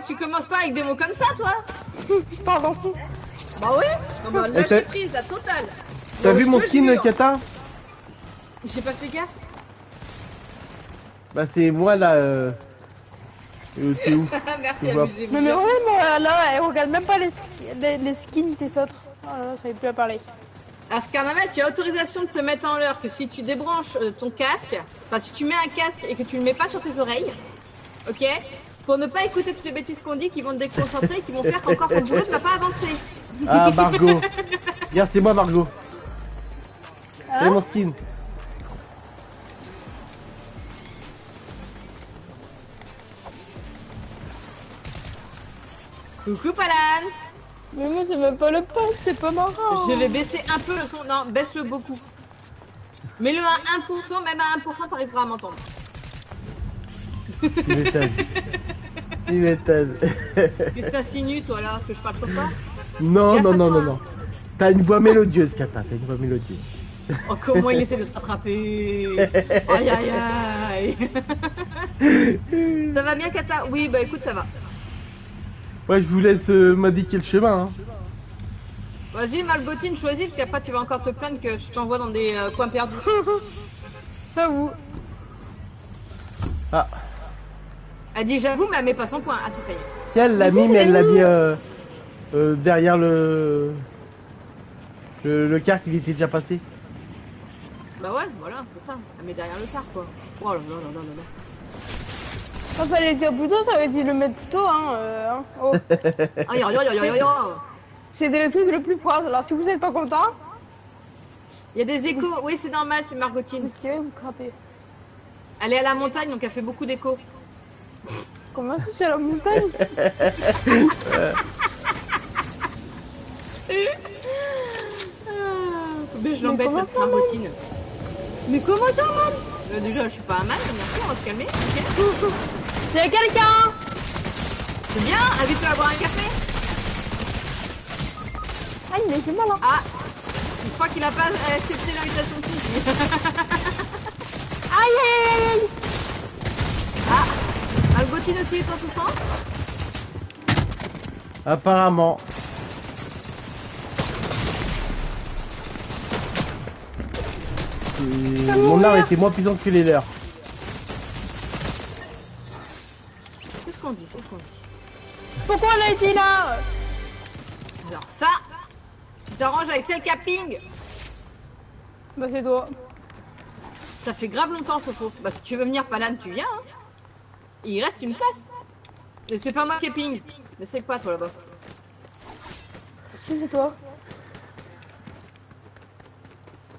tu commences pas avec des mots comme ça, toi. Pardon. Bah oui. Non, bah, lâcher prise, la totale. T'as vu mon skin, Kata? J'ai pas fait gaffe. Bah c'est moi là. T'es où? Merci, amusez-vous. Mais ouais, moi là, elle regarde même pas les skins des autres. Oh là là, j'arrive plus à parler. À ce carnaval, tu as autorisation de te mettre en l'heure que si tu débranches ton casque, enfin si tu mets un casque et que tu le mets pas sur tes oreilles, ok, pour ne pas écouter toutes les bêtises qu'on dit qui vont te déconcentrer, qui vont faire qu'encore ton boulot ne va pas avancer. Ah Margot. Regarde, c'est moi Margot. Hein? C'est mon skin. Coucou Palan. Mais moi, c'est même pas le poste, c'est pas marrant. Je vais baisser un peu le son, non, baisse-le beaucoup. Mets-le à 1%, même à 1%, t'arriveras à m'entendre. Tu m'étonnes. Tu m'étonnes. Qu'est-ce que t'insinues, toi, là, que je parle trop fort? Non, Gaffe non, à non, toi, non, non. T'as une voix mélodieuse, Kata, t'as une voix mélodieuse. Oh, comment il essaie de se rattraper. Aïe, aïe, aïe. Ça va bien, Kata? Oui, bah écoute, ça va. Ouais, je vous laisse m'indiquer le chemin. Hein. Vas-y, Malgotine, choisis, parce qu'après tu vas encore te plaindre que je t'envoie dans des coins perdus. Ça vous. Ah. Elle dit j'avoue, mais elle met pas son point. Ah, si, ça y est. Tiens, elle l'a mis, mais elle l'a mis derrière le car qui était déjà passé. Bah ouais, voilà, c'est ça. Elle met derrière le car, quoi. Oh là là là là là. Ça fallait dire plus tôt, ça veut dire le mettre plus tôt, hein. Oh. Aïe, aïe, aïe, aïe, aïe, aïe. C'était le truc le plus proche. Alors si vous êtes pas content, Il y a des échos. Oui, c'est normal, c'est Margotine. vous tirez, vous crampez. Elle est à la montagne, donc elle fait beaucoup d'échos. Comment ça, je suis à la montagne? Mais je l'embête, comment la ça, Margotine. Mais comment ça, man? Déjà, je suis pas un man, merci, on va se calmer. Ok. Il y a quelqu'un! C'est bien, invite-toi à boire un café. Aïe, mais c'est mal, hein. Ah, je crois qu'il a pas accepté l'invitation de Suzy. Aïe, aïe, aïe, aïe. Ah, Malgotine aussi est en souffrance? Apparemment. Mon arme était moins puissante que les leurs. C'est ce qu'on dit, c'est ce qu'on dit. Pourquoi on a été là? Alors ça, tu t'arranges avec celle capping. Bah c'est toi. Ça fait grave longtemps, Fofo. Bah si tu veux venir, Palan, tu viens. Hein. Il reste une place. Et c'est pas moi qui ping. N'essaye pas, toi, là-bas. Si, c'est toi.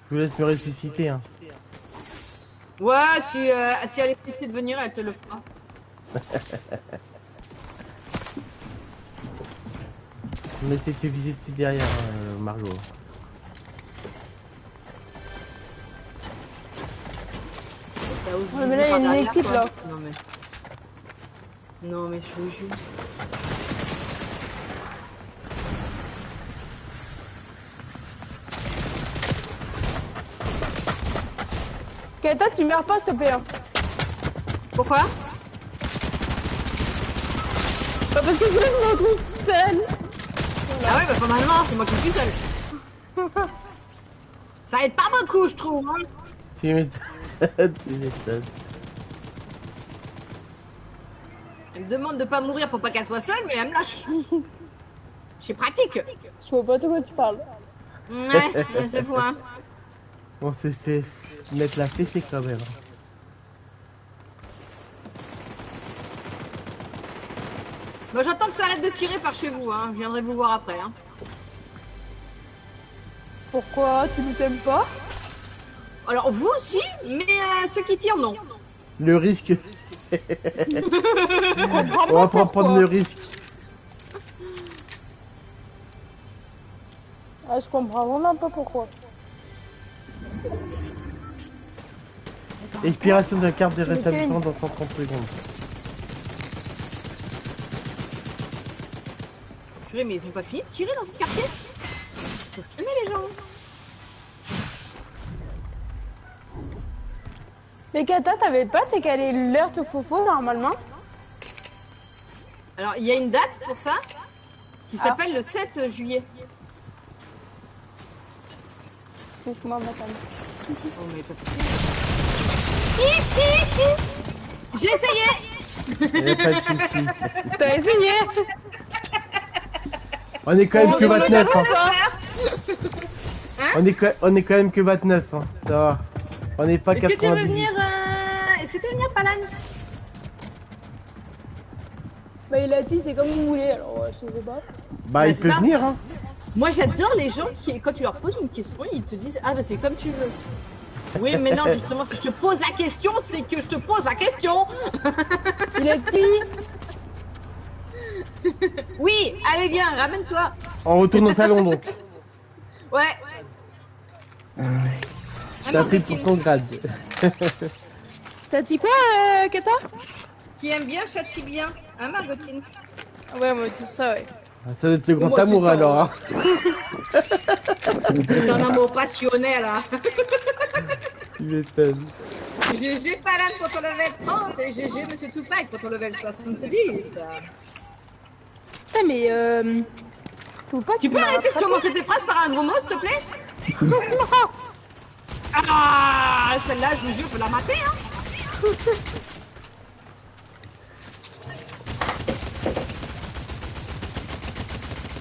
Je vous laisse me ressusciter. Hein. Ouais, si elle est censée de venir, elle te le fera. Mais c'est que viser dessus derrière, Margot. Ça ose Ouais, mais là, il y a une derrière, équipe, quoi. là. Non, mais je vous jure. Kata, tu meurs pas, s'il te plaît. Hein. Pourquoi? Bah, parce que je me retrouve seule. Ah ouais, bah pas maintenant, c'est moi qui suis seule. Ça aide pas beaucoup, je trouve. Hein. Tu m'étonnes. Tu m'étonnes. Elle me demande de pas mourir pour pas qu'elle soit seule, mais elle me lâche. C'est pratique. Je vois pas de quoi tu parles. Ouais, c'est fou, hein. On s'est fait mettre la fessée quand même. Bah j'attends que ça arrête de tirer par chez vous, hein. Je viendrai vous voir après, hein. Pourquoi? Tu ne t'aimes pas? Alors vous aussi, mais ceux qui tirent, non. Le risque. On va pas prendre le risque. Ah, je comprends vraiment pas pourquoi. Expiration de la carte de rétablissement dans 130 secondes. Purée, mais ils ont pas fini de tirer dans ce quartier. Faut se calmer les gens. Mais Kata, t'avais pas décalé l'heure de Fofo normalement? Alors, il y a une date pour ça qui s'appelle le 7 juillet. Excuse-moi, madame. Oh, mais pas J'ai essayé. Y a pas de souci. T'as essayé? On est quand même que 29. Hein. Hein On est quand même que 29. Hein. Ça va. On n'est pas Est-ce que tu veux 90. venir Est-ce que tu veux venir, Palan? Bah, il a dit c'est comme vous voulez, alors je sais pas. Bah, il c'est peut ça. venir. Hein. Moi, j'adore les gens qui, quand tu leur poses une question, ils te disent ah bah c'est comme tu veux. Oui, mais non, justement, si je te pose la question, c'est que je te pose la question. Il a dit. Oui, allez viens, ramène-toi. On retourne au salon donc. Ouais. T'as Vraiment, pris pour ton grade. T'as dit quoi, Kata? Qui aime bien châtie bien, hein Margotine? Ouais, moi, tout ça, ouais. Ça doit être le grand Moi, tu amour t'en- alors. Hein. C'est un amour passionnel là. Tu m'étonnes. GG Palan pour ton level 30 et GG Monsieur Tupac pour ton level 70. Putain, mais tout pas. Tu peux arrêter de commencer tes phrases par un gros mot s'il te plaît? Ah, celle-là, je vous jure, je peux la mater hein.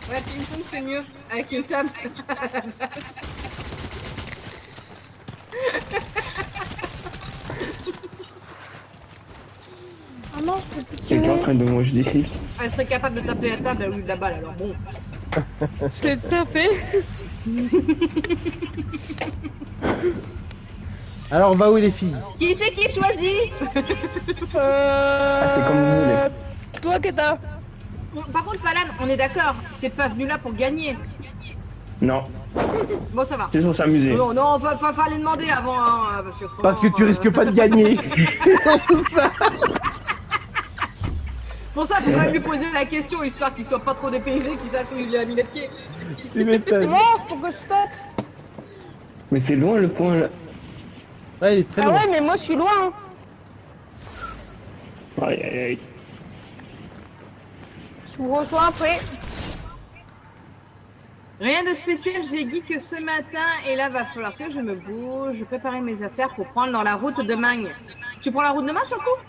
Ouais, ping-pong c'est mieux, avec une table. Ah non, je peux plus Quelqu'un en tirer. train de manger des chips. Elle serait capable de taper la table au lieu de la balle, alors bon. Je l'ai déjà fait. Alors, on va où les filles? Qui c'est qui choisit? c'est comme vous voulez. Toi, Kata. Par contre, Palan, on est d'accord, t'es pas venu là pour gagner. Non, Bon, ça va. c'est pour s'amuser. Non, non, fallait demander avant, hein, parce que... Parce que tu risques pas de gagner. Pour ça, faut quand même lui poser la question, histoire qu'il soit pas trop dépaysé, qu'il sache où il a mis les pieds. Tu m'étonnes. Non, faut que je saute. Mais c'est loin le point là. Ouais, il est très Ah loin. ouais, mais moi, je suis loin. Hein. Aïe aïe aïe. Je vous rejoins après. Rien de spécial, j'ai dit que ce matin, et là, va falloir que je me bouge, préparer mes affaires pour prendre dans la route de Magne. Tu prends la route de Magne sur le coup?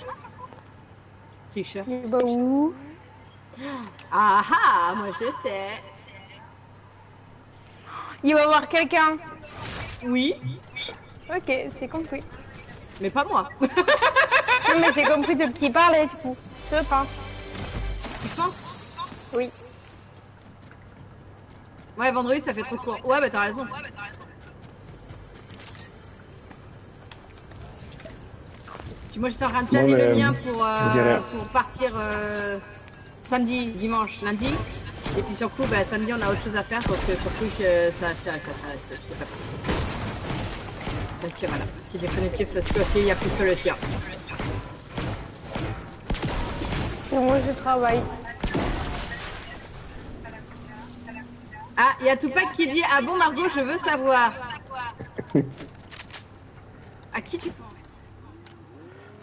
Tricheur. Bah où? Ah ah, moi je sais. Il va y avoir quelqu'un. Oui, Ok, c'est compris. mais pas moi. Non, mais c'est compris de qui parlait, du coup. Je pense. Tu penses? Oui. Ouais, vendredi ça fait trop court. Ouais, bah t'as raison. Moi j'étais en train de planer Bon, mais, le lien je dirais rien. pour partir samedi, dimanche, lundi. Et puis sur le coup, bah, samedi on a autre chose à faire, donc sur le coup, ça c'est pas possible. Donc voilà, si définitif ce coup-ci, il n'y a plus de solution. Et moi, je travaille. Ah, il y a Tupac qui dit ah bon Margot, je veux savoir. À qui tu penses?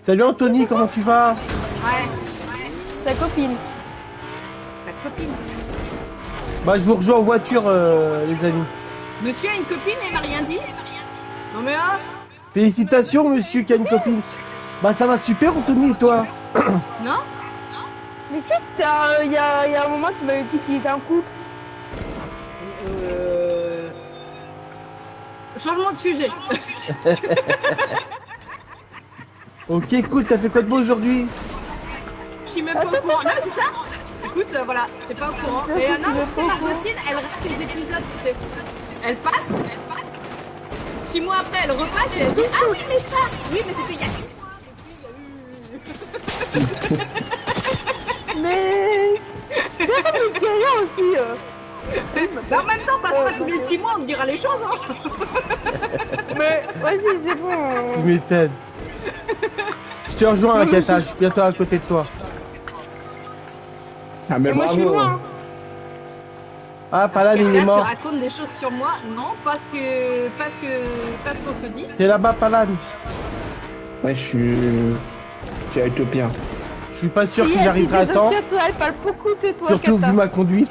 Salut Anthony, comment tu vas? Ouais, Sa copine. sa copine. Bah, je vous rejoins en voiture, les amis. Monsieur a une copine et il m'a rien dit. Non mais ah, Félicitations, monsieur qui a une copine. Bah, ça va super, Anthony, et toi? non? Mais si, il y a un moment, tu m'avais dit qu'il était en couple. Changement de sujet. Ok, cool, t'as fait quoi de beau aujourd'hui? Je suis même pas au courant. Non mais c'est ça. Écoute, voilà, t'es pas au courant. Et non, mais tu sais, Margotine, elle rate les épisodes, tu sais. Elle passe. 6 mois après, elle repasse et elle dit ah oui mais ça, oui mais c'était il y a 6 mois. Mais. Personne ne me dit rien aussi. Bah, en même temps, passe pas tous les 6 mois, on te dira les choses hein. Mais vas-y, c'est bon. Tu m'étonnes. Je te rejoins, Kata, je suis bientôt à côté de toi. Ah mais Et moi, je suis bravo. loin. Ah, Palan, il Kata, est tu mort. racontes des choses sur moi? Non, parce qu'on se dit. T'es là-bas, Palan. Ouais, je suis éthiopien. Je Je suis pas sûr Si, que elle j'arriverai dit à des temps. obstacles, elle parle beaucoup de toi, Surtout Kata. vu ma conduite.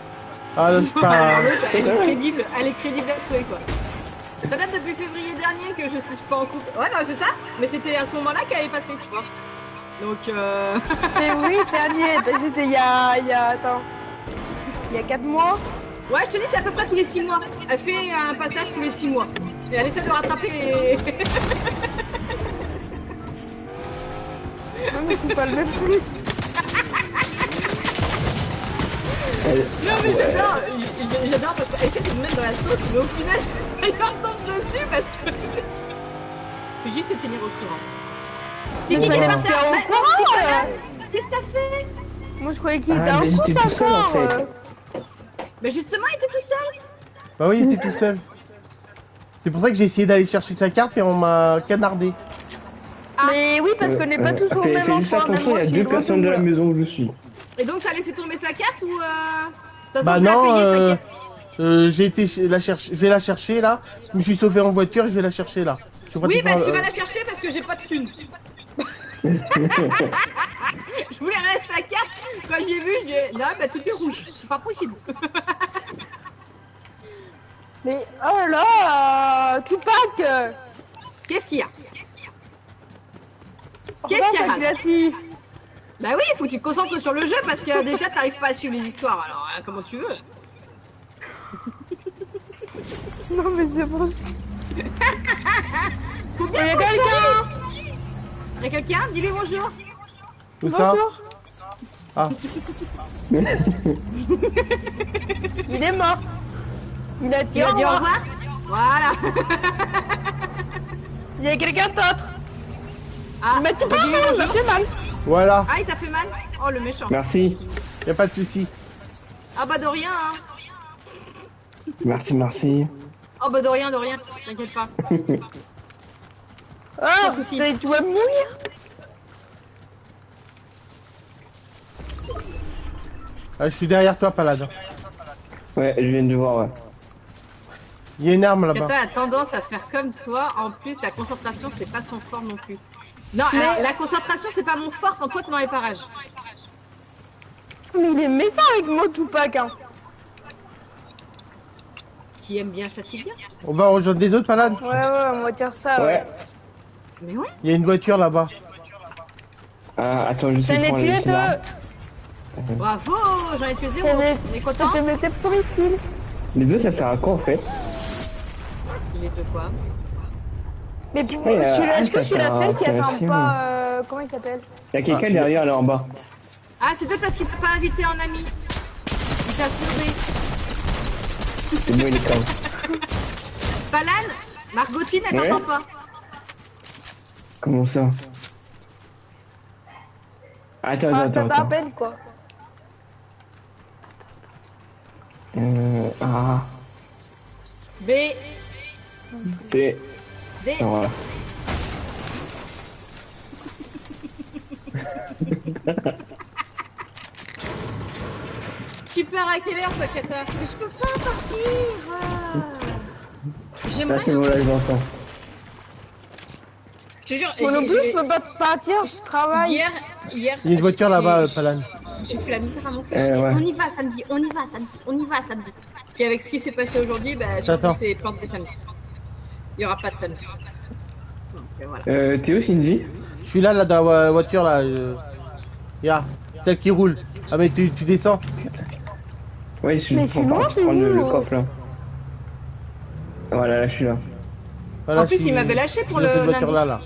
Ah là, je suis pas. Elle est crédible à souhait quoi. Ça date depuis février dernier que je suis pas en couple. Ouais, non, c'est ça. Mais c'était à ce moment-là qu'elle est passée, tu vois. Donc, Mais oui, dernier, c'était il y a, attends, il y a 4 mois. ouais, je te dis, c'est à peu près tous les 6 mois. Elle fait un passage tous les 6 mois. Et elle essaie de rattraper les... Non, mais tu parles même plus. Non, mais j'adore parce qu'elle essaie de me mettre dans la sauce, mais au final, elle leur tombe dessus parce que... Faut juste se tenir au courant. C'est qui qui est par terre? T'es au Bah, courant, petit Colin, qu'est-ce que ça fait? Moi, je croyais qu'il Ah, était en mais j'étais couple tout seul, en encore. fait. Mais justement, il était tout seul. Bah oui, il était tout seul. C'est pour ça que j'ai essayé d'aller chercher sa carte et on m'a canardé. Mais oui, parce qu'on n'est pas tous au même Fais juste endroit. Même attention, moi, il y a je suis 2 loin personnes de la tout. maison où je suis. Et donc, t'as laissé tomber sa carte ou... De toute façon, Bah je vais la non, payer, t'inquiète. j'ai été la chercher. Je vais la chercher là. Je me suis sauvé en voiture, je vais la chercher là. Je suis Oui, bah pratiquement, tu vas la chercher parce que j'ai pas de thune. Je voulais rester à carte. Quand j'ai vu, là, bah tout est rouge. C'est pas possible. Mais oh là là, Tupac. Qu'est-ce qu'il y a? Qu'est-ce Qu'est-ce qu'il y a, qu'il a dit? Bah oui, faut que tu te concentres sur le jeu parce que déjà t'arrives pas à suivre les histoires. Alors, comment tu veux? Non, mais c'est bon. Combien Il y a de quelqu'un. Il y a quelqu'un? Dis-lui bonjour. Tout ça. Bonjour. Ah. Il est mort. Il a dit Il a au dit au revoir. revoir. Voilà. Il y a quelqu'un d'autre. Ah, Il m'a dit bah, dis-lui bonjour, il m'a bonjour. fait mal. Voilà. Ah, il t'a fait mal? Oh, le méchant. Merci. Y a pas de souci. Ah bah de rien, hein. Merci, merci. Oh bah de rien, t'inquiète pas. Oh, souci. tu vas mourir. Ah, je suis derrière toi, Palade. Ouais, je viens de voir, ouais. Il y a une arme là-bas. Kata a tendance à faire comme toi. En plus, la concentration, c'est pas son fort non plus. Non, Mais- alors, la concentration, c'est pas mon fort quand toi, t'es dans les parages. Mais il est méchant avec moi, Tupac. Hein. Qui aime bien châtie bien. On va rejoindre des autres, Palade. Ouais, on va dire ça. Ouais. Mais ouais. Il y a une voiture là-bas. Ah, attends, je J'en sais ai prendre tué les là. deux. Bravo, j'en ai tué zéro. J'en ai- On est content? Je m'étais pris fil. Les deux, ça sert à quoi en fait? Il est de quoi? Mais Ouais, est-ce que je suis la ça seule qui attend intéressant. pas. Comment il s'appelle? Il y a quelqu'un derrière là en bas. Ah, c'est peut-être parce qu'il t'a pas invité en ami. Il t'a snobé. C'est moi, il est calme. Palan, Margotine, elle Ouais. t'entend pas. Comment ça? Attends, Ah, attends, ça attends. t'appelle quoi? Ah, B, c'est. B. Ah, voilà. Tu pars à quelle heure, toi, Kata? Mais je peux pas partir. Là, J'aimerais. c'est bon, là, j'entends. Je te jure, Moi non plus, j'ai- je peux pas partir, je travaille. hier. Il y a une voiture là-bas, Palade. J'ai fait la misère à mon fils. Eh, J'ai dit, ouais. on y va samedi, on y va samedi, on y va samedi. Puis avec ce qui s'est passé aujourd'hui, bah, J'attends. surtout c'est planté samedi. Il y aura pas de samedi. Donc voilà. T'es où, Cindy? Je suis là dans la voiture là. Regarde, celle qui roule. Ah mais tu descends. Ouais, je suis Mais en je suis train loin de de prendre le vous. coffre là. Voilà, là, je suis là. Voilà, En plus, je suis il m'avait lâché pour dans le cette voiture là, lundi.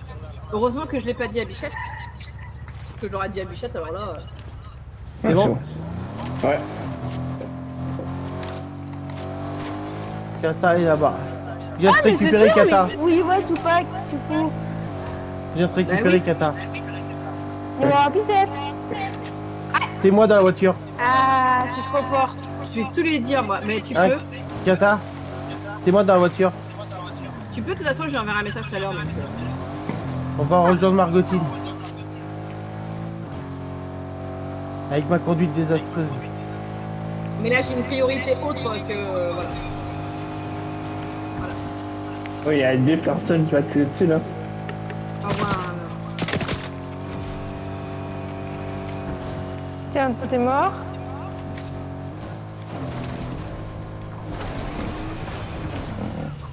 Heureusement que je l'ai pas dit à Bichette. Parce que je l'aurais dit à Bichette, alors là. C'est bon. Ouais. Kata est là-bas. Je viens de Ah, mais je récupérer sais, Kata. mais... Oui, ouais, Tupac, du coup. Je viens de récupérer oui. Kata. On va peut-être. C'est moi dans la voiture. Ah, je suis trop fort. Je vais tout lui dire, moi. Mais tu Ah, peux. Kata, c'est moi dans la voiture. Tu peux, de toute façon, je lui enverrai un message tout à l'heure. donc, On va rejoindre Margotine. Avec ma conduite désastreuse. Mais là, j'ai une priorité autre que. Voilà. Oh, il y a 2 personnes qui vont tirer dessus là. Au revoir. Tiens, toi t'es mort.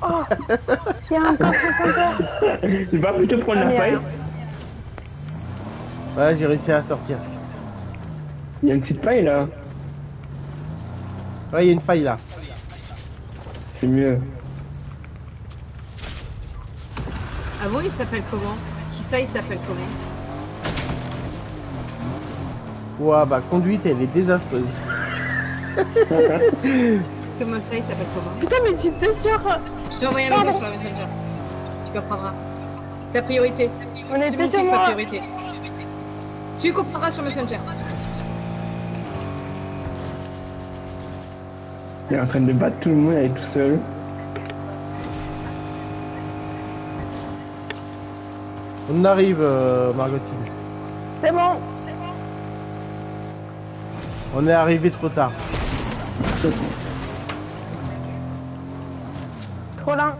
Oh, il y a un coffre encore. Tu vas plutôt prendre la faille. Ouais, j'ai réussi à sortir. Il y a une petite faille là. Ouais, il y a une faille là. C'est mieux. Ah bon, il s'appelle comment? Qui ça, il s'appelle comment? Ouah, bah, conduite, elle est désastreuse. Comment ça, il s'appelle comment? Putain, mais tu t'es sûr. Je t'ai envoyé un message sur la Messenger. Tu comprendras. Ta priorité. On C'est était mon sur fils, ma moi. priorité. Tu comprendras sur Messenger. Il est en train de battre tout le monde, elle est tout seul. On arrive, Margotine. C'est bon. On est arrivé trop tard. Trop lent.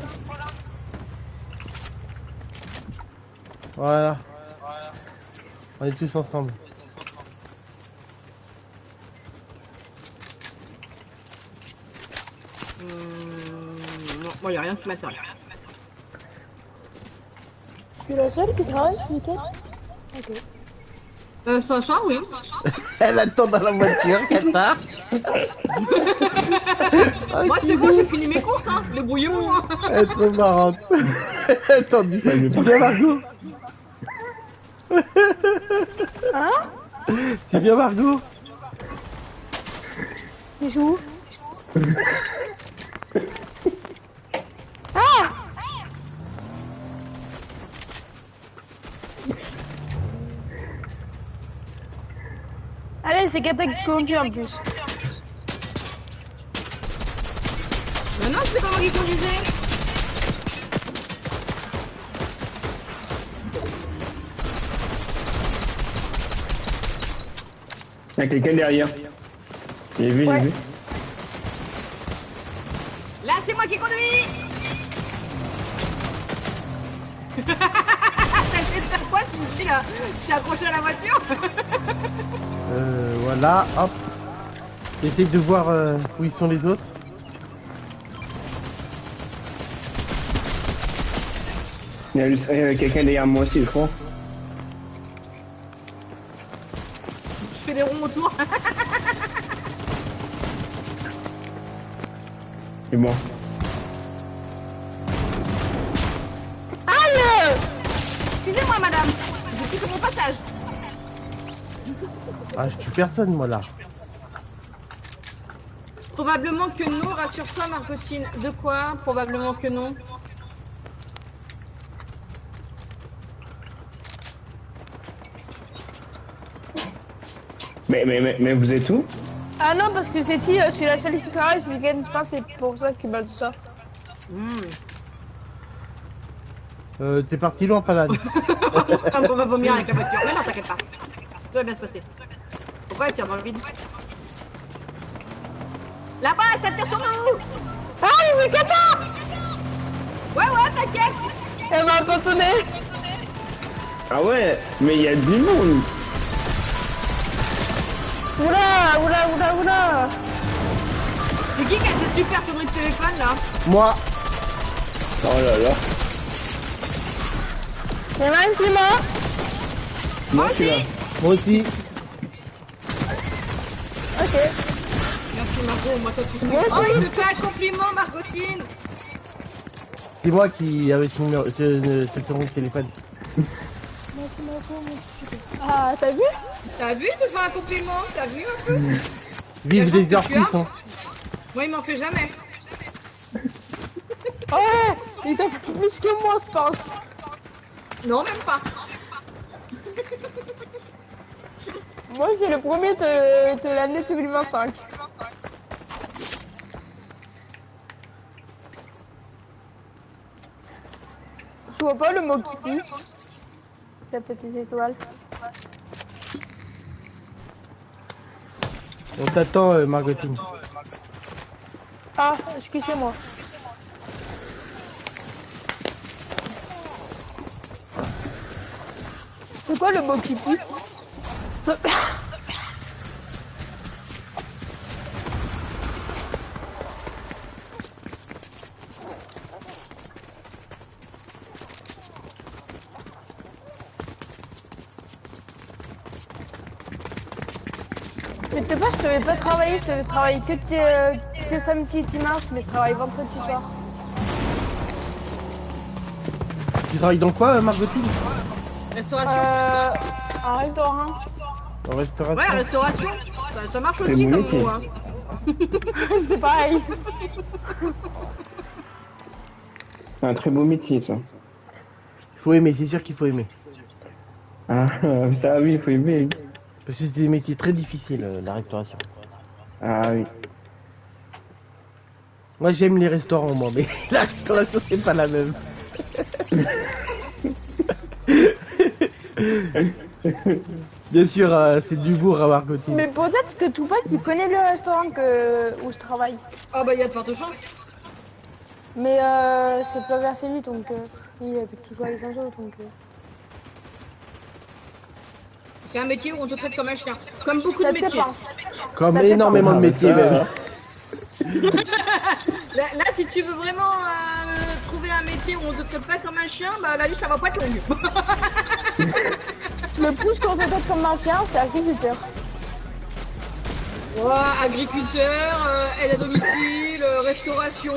Voilà. On est tous ensemble. Non, moi, il n'y a rien qui m'intéresse. Tu es la seule qui travaille ce week-end? Ok. Ce soir, oui. Elle attend dans la voiture, Kata. Moi, c'est bon, j'ai fini mes courses, hein. Débrouillez-vous, hein. Elle est trop marrante. Attends, tu viens, Margot? Hein? Tu viens, Margot? Tu joues? Ah! Allez, c'est Kata qui conduit en plus. Mais non, c'est pas moi qui conduisais. Il y a quelqu'un derrière. J'ai vu, Ouais. j'ai vu. Là, c'est moi qui conduis. T'as essayé de faire quoi, Cindy, là? T'es accroché à la voiture? Voilà, hop. J'essaie de voir où ils sont les autres. Il y a quelqu'un derrière moi aussi, je crois. Je fais des ronds autour. C'est bon. Aïe! Excusez-moi, madame. Je suis sur mon passage. Ah, je tue personne, moi, là. Probablement que non, rassure-toi, Margotine. De quoi? Probablement que non. Mais vous êtes où? Ah non, parce que c'est je suis la seule qui travaille ce week-end, je pense que c'est pour ça qu'il parle de ça. T'es parti loin, Palade. On va vomir avec la voiture. Mais non, t'inquiète pas. Tout va bien se passer. Pourquoi elle tire dans le vide? Là-bas, ça tire sur nous! Ah, mais Kata! Ouais, t'inquiète! Elle m'a abandonné. Ah ouais, mais il y a du monde. Oula, oula, oula, oula. C'est qui a cette super sonnerie de téléphone, là? Moi, Oh là là. Il y en a un qui est mort. Moi je suis là. aussi! moi aussi. Ok. Merci, Margot. Moi, toi, tu sais. Moi Oh, aussi. il te fait un compliment, Margotine! C'est moi qui avais ce numéro, cette numéro de téléphone. Ah, t'as vu? T'as vu, il te fait un compliment? T'as vu un peu? Vive chance les que tu as. artistes, hein. Moi, il m'en fait jamais. Ouais, il t'a fait plus que moi, je pense. Non, même pas. Moi, c'est le premier de l'année 2025. Je vois pas le mot Kitty. Sa petite étoile. On t'attend, Margotine. Ah, excusez-moi. C'est quoi le mot Kitty? Je te pas, je savais pas travailler, je travaille que samedi, dimanche, mais je travaille vendredi soir. Tu travailles dans quoi, Margotine? Restauration. Un restaurant. En restauration? Ouais, restauration. Ça marche aussi mon comme métier. mot. Hein. C'est pareil. C'est un très beau métier, ça. Il faut aimer, c'est sûr qu'il faut aimer. Ah, ça, oui, il faut aimer. Parce que c'est des métiers très difficiles, la restauration. Ah, oui. Moi j'aime les restaurants, moi, mais la restauration c'est pas la même. Bien sûr, c'est du bourg à Margotine. Mais peut-être que Tupac il connaît le restaurant où je travaille. Ah bah il y a de fortes chances. Mais c'est pas versé lui, donc il habite toujours à Alessandro, donc. C'est un métier où on te traite comme un chien. Comme beaucoup Ça de te métiers. dépend. Comme Ça énormément de métiers, ça, même. Là, si tu veux vraiment trouver un métier où on te traite pas comme un chien, bah la liste ça va pas être longue. Le plus qu'on te traite comme un chien, c'est agriculteur. Ouais, agriculteur, aide à domicile, restauration,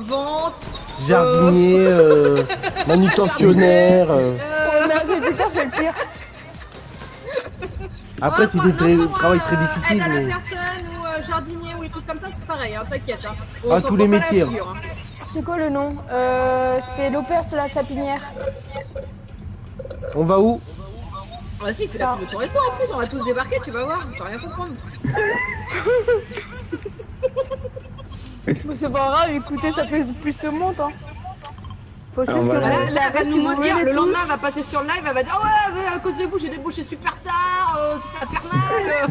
vente. Jardinier, manutentionnaire. Mais agriculteur, c'est le pire. Après, ouais, c'est moi, des non, travails très aide difficiles, à la mais. personne ou jardinier ou les trucs comme ça, c'est pareil, hein, t'inquiète. Hein. On Ah, s'en tous prend les pas la métiers, figure, hein. C'est quoi le nom C'est l'auberge de la Sapinière. On va où? Vas-y, fais la pub de ton resto en plus, on va tous débarquer, tu vas voir, tu vas rien comprendre. Mais c'est pas grave, écoutez, ça fait plus de monde, hein. Faut juste Ah, que voilà. Là, vous elle va savez nous si vous maudire, voulez le tout. lendemain, elle va passer sur le live, elle va dire ah ouais, à cause de vous, j'ai débouché super tard, c'était infernal.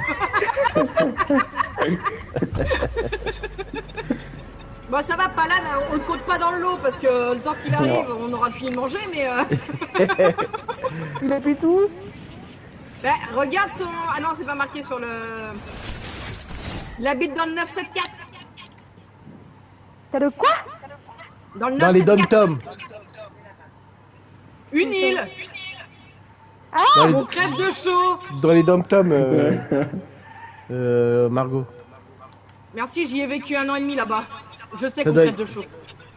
Bon, ça va, Palan, on le compte pas dans le lot parce que le temps qu'il arrive, on aura fini de manger, mais. Il habite où? Bah, regarde son. Ah non, c'est pas marqué sur le. Il habite dans le 974. T'as le quoi? Dans le Dans les 974. dom-toms. Une île. Dans les, On crève de chaud. dans les dom-toms, Margot. Merci, j'y ai vécu 1 an et demi là-bas. Je sais Ça qu'on doit crève être- de chaud.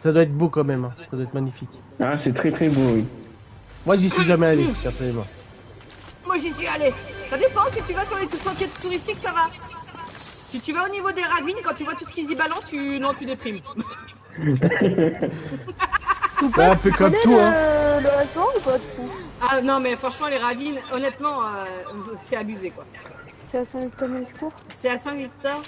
Ça doit être beau quand même, hein. Ça doit être magnifique. Ah, c'est très très beau, oui. Moi, j'y suis jamais allé, personnellement. Moi j'y suis allé. Ça dépend, si tu vas sur les sentiers touristiques, ça va. Si tu vas au niveau des ravines, quand tu vois tout ce qu'ils y balancent, tu déprimes. Ouais, un peu comme tout, hein. Le restaurant ou pas du coup? Ah non, mais franchement, les ravines, honnêtement, c'est abusé quoi. C'est à Saint-Victor-Mescourt. C'est à Saint-Victor.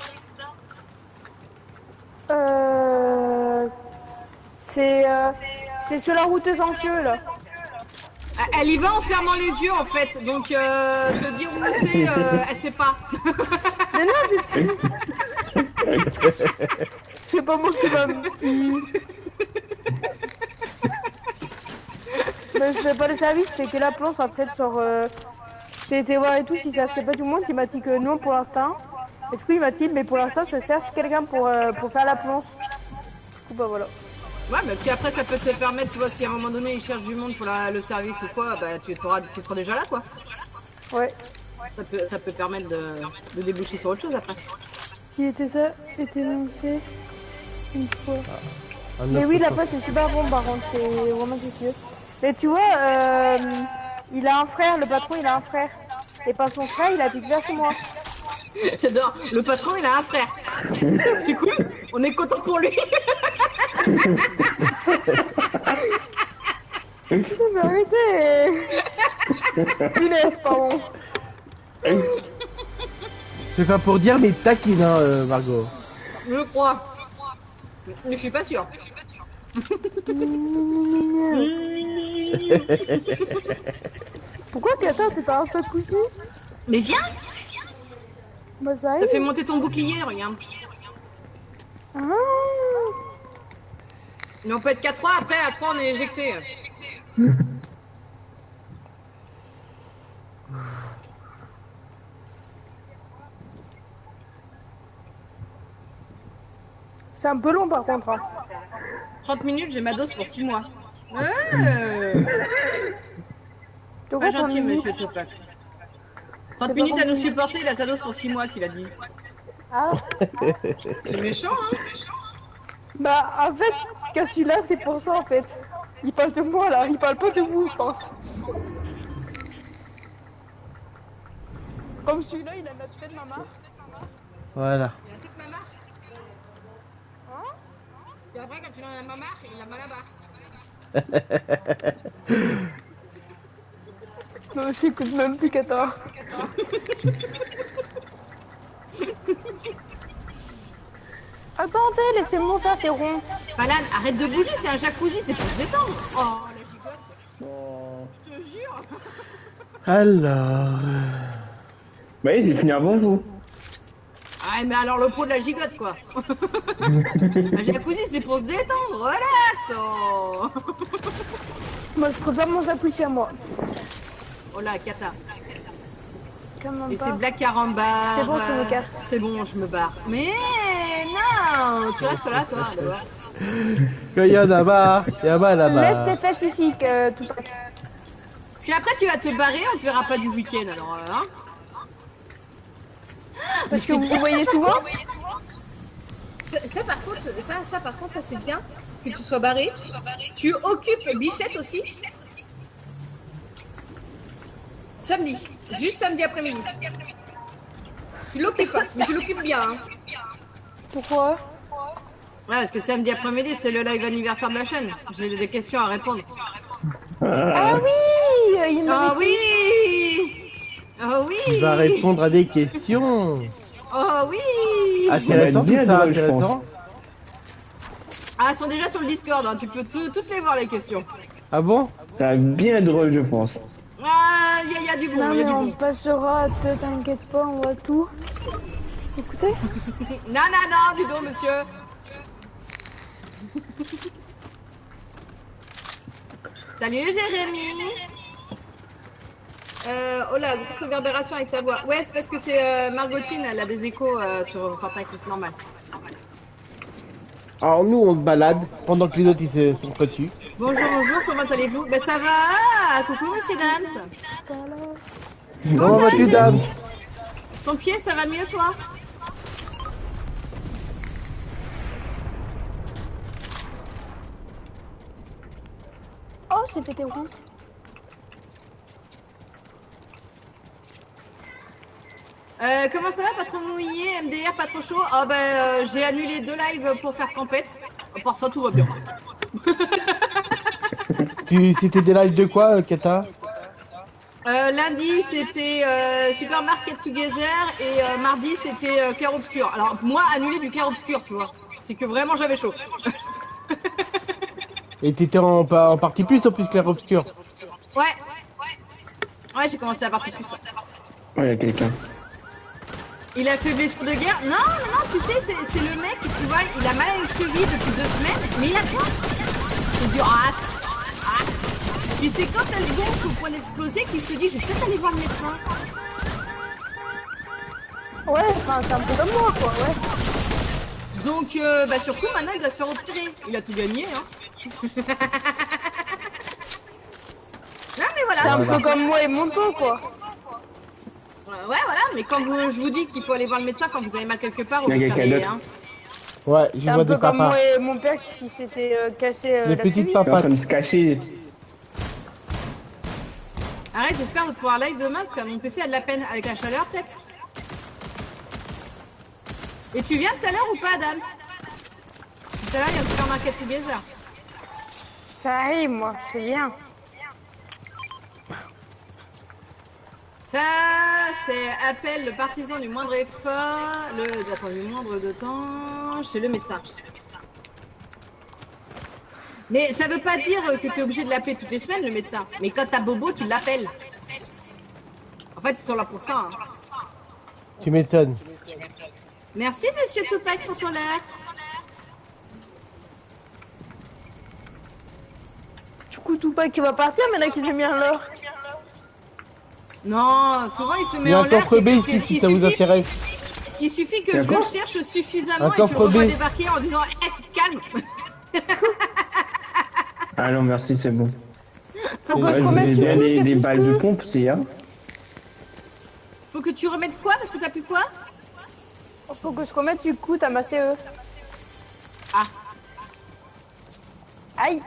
C'est sur la route des Ancieux là. Elle y va en fermant les yeux en fait, donc te dire où c'est, elle sait pas. Mais non, c'est pas moi qui va me. Mais je fais pas le service, c'est que la planche après sur. J'ai été voir et tout, si ça se fait pas tout le monde, il m'a dit que non pour l'instant. Et du coup il m'a dit, mais pour l'instant je cherche quelqu'un pour faire la planche. Du coup bah voilà. Ouais, mais puis après, ça peut te permettre, tu vois, si à un moment donné, ils cherchent du monde pour le service ou quoi, bah tu seras déjà là, quoi. Ouais. Ça peut permettre de déboucher sur autre chose après. Si ça était lancé une fois. Un Mais autre oui, temps. là-bas c'est super bon par contre, c'est vraiment délicieux. Mais tu vois, il a un frère, le patron il a un frère. Et pas son frère, il habite vers chez moi. J'adore. Le patron, il a un frère. C'est cool. On est content pour lui. C'est vérité. Punaise, pardon. C'est pas pour dire, mais taquine, hein, Margot. Je le crois. Mais je suis pas sûre. Pourquoi t'es pas un sac aussi? Mais viens. Bah ça Ça fait monter ton bouclier, regarde. Ah. Mais on peut être qu'à 3, après à 3 on est éjecté. C'est un peu long par contre. Hein. 30 minutes, j'ai ma dose pour 6 mois. Donc, Pas attends, gentil, une minute. monsieur Topak. 30 minutes à nous supporter, il a sa dose pour 6 mois qu'il a dit. Ah. C'est méchant, hein. Bah, en fait, quand celui-là, c'est pour ça, en fait. Il parle de moi, là. Il parle pas de vous, je pense. Comme celui-là, il a la tête de ma marque. Voilà. Il a toute ma marque. Et après, quand il en a ma marque, il a mal à barre. Moi aussi, écoute même plus qu'à toi. Attendez, laissez-moi faire tes ronds. Palane, arrête de bouger, c'est un jacuzzi, c'est pour se détendre. Oh, la gigotte. Oh. Je te jure. Alors... Bah oui, j'ai fini avant vous. Ah, mais alors le pot de la gigotte, quoi. Un jacuzzi, c'est pour se détendre, relax. Oh, Moi, je préfère mon jacuzzi à moi. oh là, Kata. Comment Et pas. c'est Black Carambar. C'est bon, je me casse. C'est bon, je me barre. Mais non, tu restes là, toi. D'abord. Quand il y en a marre, il y en a là-bas. Laisse tes fesses ici, tout Parce qu'après, tu vas te barrer, on te verra pas du week-end, alors, hein. Parce que vous voyez souvent. Ça, par contre, ça c'est bien que tu sois barré. Tu occupes Bichette aussi. Samedi, juste samedi après-midi. Tu l'occupes pas, mais tu l'occupes bien. Hein. Pourquoi? Ouais, parce que samedi après-midi, c'est le live anniversaire de la chaîne. J'ai des questions à répondre. Ah oui, il m'a Oh dit. oui. Oh oui. Il va répondre à des questions. Oh oui. Intéressant tout bien ça, drôle, je intéressant. Ah, elles sont déjà sur le Discord, hein. Tu peux toutes les voir, les questions. Ah bon? Ça va être bien drôle, je pense. Ah, il y a du bon, Non, il y a mais du on bon. passera, t'inquiète pas, on voit tout. Écoutez. Non, non, non, du dos, monsieur. Salut Jérémy. Oh là, grosse réverbération avec ta voix. Ouais, c'est parce que c'est Margotine, elle a des échos sur Fortnite, c'est normal. Alors nous on se balade pendant que les autres ils s'entretuent. Bonjour, bonjour, comment allez-vous? Ben ça va. Coucou monsieur Dams. Comment ça va, vas-tu Jérémy? dame? Ton pied, ça va mieux toi? Oh, c'est pété rose. Comment ça va, pas trop mouillé, MDR, pas trop chaud? Ah ben j'ai annulé 2 lives pour faire campette. À part ça, tout va bien. C'était des lives de quoi, Kata? Lundi c'était Supermarket Together et mardi c'était Clair Obscur. Alors moi annulé du Clair Obscur, tu vois. C'est que vraiment j'avais chaud. Et t'étais en partie plus ou plus clair obscur? Ouais. Ouais, j'ai commencé à partir plus. Ouais. Oh, il y a quelqu'un. Il a fait blessure de guerre. Non, tu sais, c'est le mec, tu vois, il a mal à une cheville depuis 2 semaines, mais il a quoi? C'est dur. Puis c'est quand elle gonfle au point d'exploser qu'il se dit, je vais peut-être aller voir le médecin. Ouais, enfin, c'est un peu comme moi, quoi, ouais. Donc, bah surtout, maintenant, il doit se faire opérer. Il a tout gagné, hein. Non, mais voilà. C'est un peu comme moi et mon dos, quoi. Ouais, voilà, mais quand je vous dis qu'il faut aller voir le médecin quand vous avez mal quelque part, au Il y a quelqu'un contraire, d'autre. hein. Ouais, je C'est un vois peu des comme papas. moi et mon père qui s'était cassé Des la petites cheville. Il est en papates. train de se cacher. Arrête, j'espère de pouvoir live demain parce qu'à mon PC a de la peine avec la chaleur, peut-être. Et tu viens tout à l'heure ou pas, Adams? Tout à l'heure, il y a un Supermarket Together. Ça arrive, moi, c'est bien. Ça, c'est appel le partisan du moindre effort, du moindre de temps chez le médecin. Mais ça veut pas dire que tu es obligé de l'appeler toutes les semaines, le médecin. Mais quand t'as bobo, tu l'appelles. En fait, ils sont là pour ça. Hein. Tu m'étonnes. Merci, monsieur Tupac, pour ton like. Du coup, Tupac qui va partir, mais là qu'il s'est mis en l'or. Non, souvent il se Il met y a en un l'air. coffre B ici si ça vous intéresse. Il suffit que je le D'accord. cherche suffisamment Un et que je le coffre revois B. débarquer en disant hey, calme. Ah non, merci, c'est bon. Faut que Ouais, je je remette voulais du bien coup, des c'est balles de plus. pompe, c'est hein. que tu remettes quoi? Parce que t'as plus quoi? Faut que je remette du coup à ma CE. Ah. Aïe.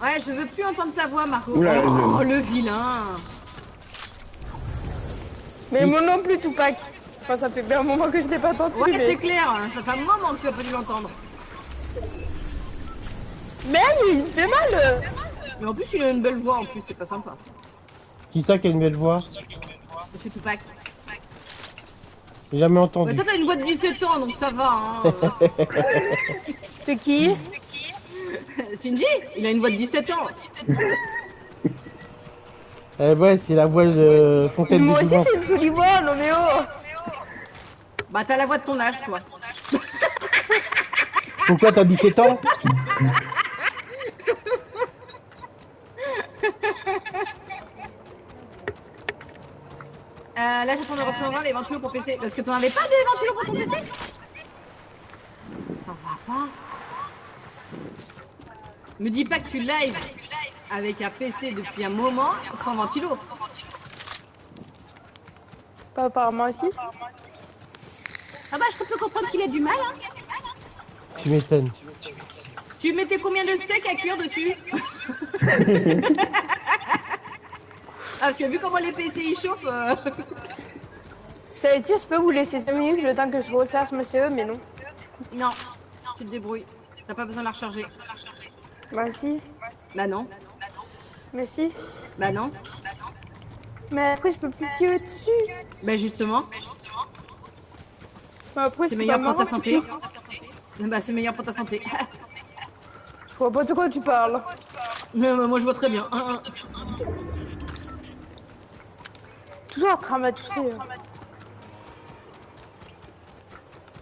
Ouais, je veux plus entendre ta voix, Margot. Oula, Oh, le vilain. Mais moi non plus, Tupac. Enfin, ça fait bien un moment que je l'ai pas entendu. Ouais, mais... c'est clair. Ça fait un moment que tu as pas dû l'entendre. Mais il me fait mal. Mais en plus, il a une belle voix. En plus, c'est pas sympa. Qui ça qui a une belle voix? Monsieur Tupac. J'ai jamais Ouais, entendu. toi, t'as une voix de 17 ans, donc ça va. Hein. C'est qui? Shinji, il a une voix de 17 ans. Ouais, c'est la voix de Fontaine Moi des aussi, Jouvence. c'est une jolie voix, non mais oh. Bah, t'as la voix de ton âge, toi. Pourquoi t'as 17 ans? Là, j'attends de recevoir les ventilos pour PC. Parce que t'en avais pas des ventilos pour ton PC? Ça va pas. Me dis pas que tu live avec un PC depuis un moment sans ventilo. Pas apparemment ici. Ah bah, je peux comprendre qu'il ait du mal. Hein. Tu m'étonnes. Tu mettais combien de steaks à cuire dessus? Ah, parce que vu comment les PC ils chauffent. Ça veut dire, je peux vous laisser 5 minutes le temps que je recharge ma CE, mais non. Non, tu te débrouilles. T'as pas besoin de la recharger. Bah si, Bah non. mais si. Bah non. Mais après, je peux plus tirer dessus. Bah justement, Bah, après, c'est meilleur pas pour ta marrant, santé. tu- Bah c'est meilleur pour ta santé. Je vois pas de quoi tu parles. Mais moi je vois très bien. Toujours traumatisé.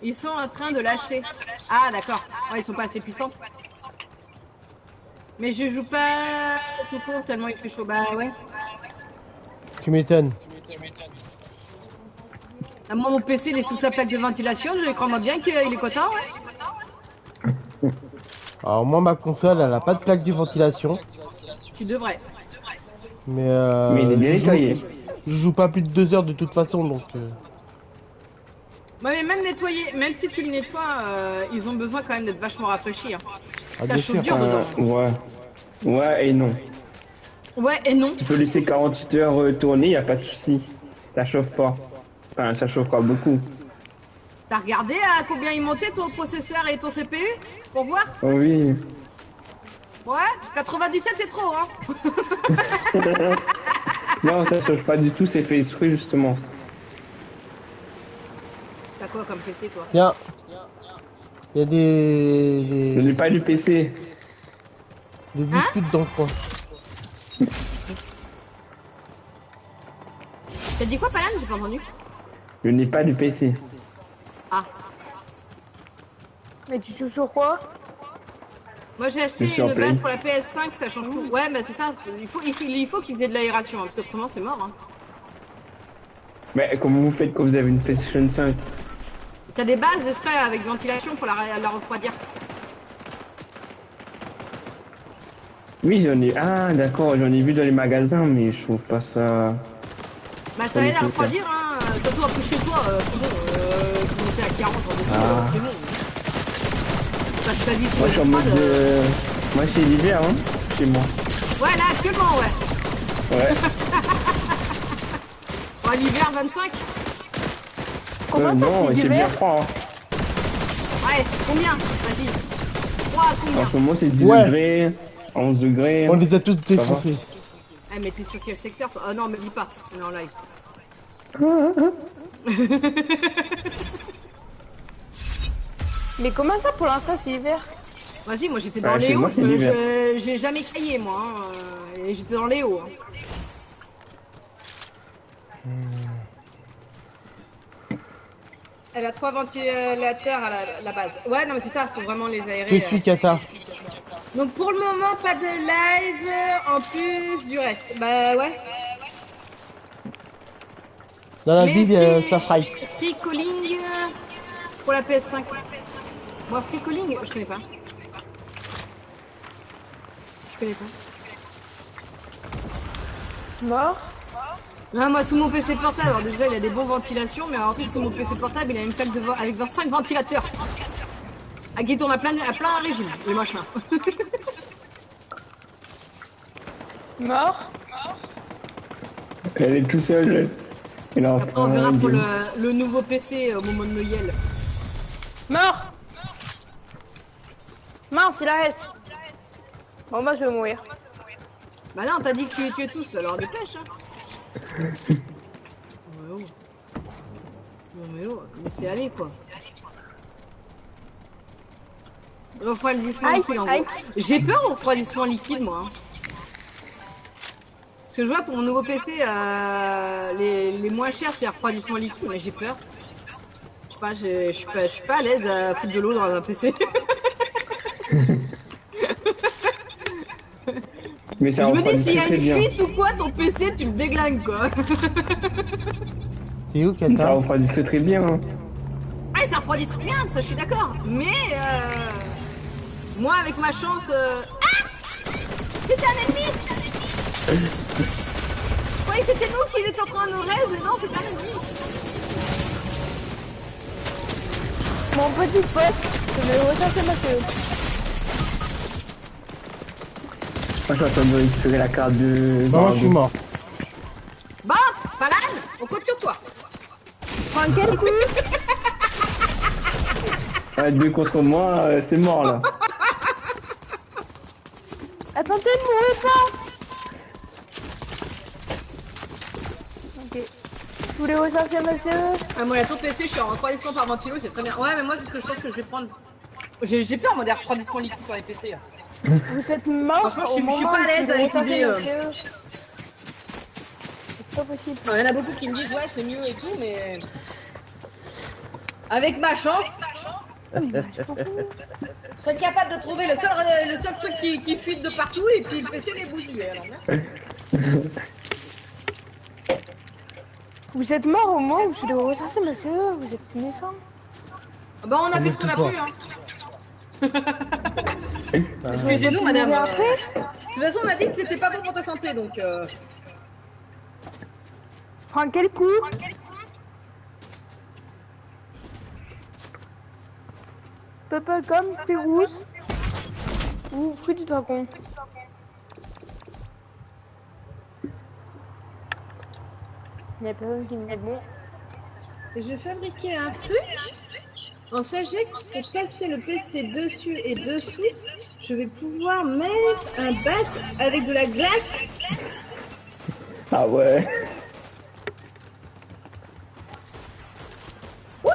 Ils sont en train de lâcher. Ah d'accord. Ouais, ils sont pas assez puissants. Mais je joue pas tout court tellement il fait chaud. Bah ouais. Tu m'étonnes. Ah, moi mon PC il est sous sa plaque de ventilation. Je crois bien qu'il est content. Ouais. Alors moi ma console elle a pas de plaque de ventilation. Tu devrais. Mais Mais il est bien nettoyé. je joue pas plus de 2 heures de toute façon donc Ouais, mais même nettoyer, même si tu le nettoies, ils ont besoin quand même d'être vachement rafraîchis. Hein. Ah, Ça bien chauffe sûr. dur dedans. Ouais. Ouais et non. Ouais et non. Tu peux laisser 48 heures tourner, y a pas de souci. Ça chauffe pas. Enfin, ça chauffe pas beaucoup. T'as regardé à combien il montait ton processeur et ton CPU pour voir? Oh oui. Ouais, 97 c'est trop hein. Non, ça chauffe pas du tout, c'est fait exprès justement. T'as quoi comme PC toi? Tiens. Il y a Je des n'ai pas du PC. biscuits dans le coin. T'as dit quoi Palan? J'ai pas entendu. Je n'ai pas du PC. Ah, Mais tu joues sur quoi? moi j'ai Je acheté suis en une pleine. base pour la PS5, ça change tout. Ouais, bah c'est ça, il faut qu'ils aient de l'aération, hein, parce que autrement c'est mort. Hein. Mais comment vous faites quand vous avez une PlayStation 5? T'as des bases exprès avec ventilation pour la refroidir. Oui, j'en ai. Ah, d'accord, j'en ai vu dans les magasins, mais je trouve pas ça. Bah ça aide à refroidir, hein. Surtout en plus chez toi, c'est bon, tu montais à 40 en dessous, Ah. c'est bon. Passe ta vie sous Moi, la je suis en mode. estrade, Moi, c'est l'hiver, hein, chez moi. Ouais, là actuellement, ouais. Ouais. Bon, l'hiver 25. Comment ça, Non, c'est c'est bien d'hiver? froid. Hein. Ouais, combien? Vas-y. 3 à En combien? ce moment, c'est 10 Ouais. degrés, 11 degrés. On les a tous défoncés. Eh, mais t'es sur quel secteur toi? Oh non, me dis pas. On est en live. Mais comment ça pour l'instant c'est hiver? Vas-y, moi j'étais Ouais, dans chez les hauts, moi, c'est l'hiver. j'ai jamais caillé moi, hein, et j'étais dans les hauts. Hein. Elle a 3 ventilateurs à la base. Ouais, non mais c'est ça, faut vraiment les Je aérer. suis Qatar. Donc pour le moment, pas de live en plus du reste. Bah ouais. Dans la Mais ville, ça fry. Free Calling pour la PS5. Moi, Free Calling, je connais pas. Je connais pas. Mort? Ah, moi, sous mon PC portable, alors déjà, il a des bons ventilations, mais en plus, sous mon PC portable, il a une plaque de avec 25 ventilateurs. Ah, qui tourne à plein régime, les machins. Mort. Elle est tout seule. Elle est en Après, on train verra pour de- le nouveau PC au moment de Noël. Mort. Mince, il reste. Bon, moi, je vais mourir. Bah non, t'as dit que tu les tuais tous, alors dépêche, hein. Ouais, oh. Non mais oh, laissez aller quoi. Refroidissement Aïe, liquide en aïe. gros. J'ai peur au refroidissement liquide moi. Hein. Parce que je vois pour mon nouveau PC, les moins chers c'est refroidissement liquide, mais j'ai peur. Je sais pas, je suis pas à l'aise à foutre de l'eau dans un PC. Mais ça Je me dis refroidit s'il y a très une bien. fuite ou quoi, ton PC tu le déglingues quoi. C'est où, Ça Kata? refroidit très bien. Hein. Ah, ça refroidit très bien, ça je suis d'accord. Mais moi avec ma chance. Ah, c'était un ennemi. Je croyais que c'était nous qui étions en train de nous raise et non, c'était un ennemi. Mon petit pote, je vais ressasser ma feuille. Moi, je suis en train de récupérer la carte de. Non, je suis mort. Bon, Falan, on compte sur toi. Prends quel coup? Ouais, 2 contre moi, c'est mort là. Attendez, ne mourrez pas. Ok. Je voulais ressasser ma feuille. Ah, moi, la ton PC, je suis en refroidissement par ventilo, c'est très bien. Ouais, mais moi, c'est ce que je pense que je vais prendre. J'ai peur, moi, des refroidissements liquides sur les PC. Là. Vous êtes mort. Franchement, je au suis moment pas à où l'aise je avec ressassais l'idée, ma feuille. C'est pas possible. Il y en a beaucoup qui me disent, ouais, c'est mieux et tout, mais. Avec ma chance, Je je serais capable de trouver le seul truc qui fuite de partout et puis le PC les bousiller. Alors, merci. Vous êtes mort au moment où je dois ressasser ma feuille. Vous êtes innocent. Bah, on a fait ce qu'on a pu, hein. Excusez-nous, Vous madame. mourrez après. De toute façon, on a dit que c'était pas bon pour ta santé, donc. Prends quel coup? Bubblegum, fruits rouges ou fruits du dragon. Il n'y a personne qui me met bon. Je vais fabriquer un truc en sachet pour passer le PC dessus et dessous. Je vais pouvoir mettre un bac avec de la glace. Ah ouais. Ok.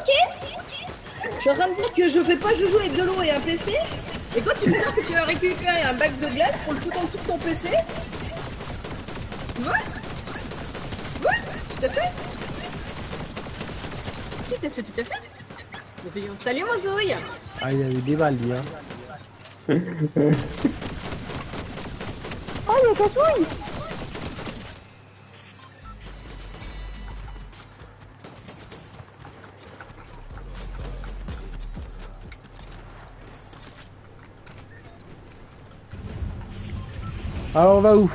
Je suis en train de dire que je fais pas joujou avec de l'eau et un PC. Et toi, tu me sens que tu vas récupérer un bac de glace pour le foutre en dessous de ton PC. Ouais. Ouais, tout à fait. Tout à fait, tout à fait. Salut Mozouille. Ah, il y avait des balles, lui, hein. Oh, il y a Cassouille. Alors, on va où?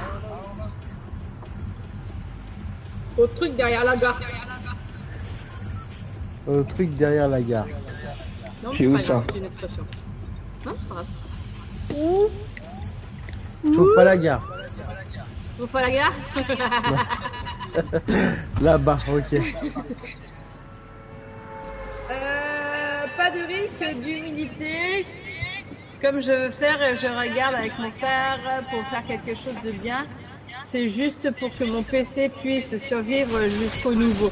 Au truc derrière la gare. Au truc derrière la gare. Non, C'est c'est où, pas grave, ça c'est une expression. Non, c'est pas grave. Sauf pas la gare. Sauf pas la gare. Là-bas, ok. Pas de risque d'humidité. Comme je veux faire, je regarde avec mon frère pour faire quelque chose de bien. C'est juste pour que mon PC puisse survivre jusqu'au nouveau.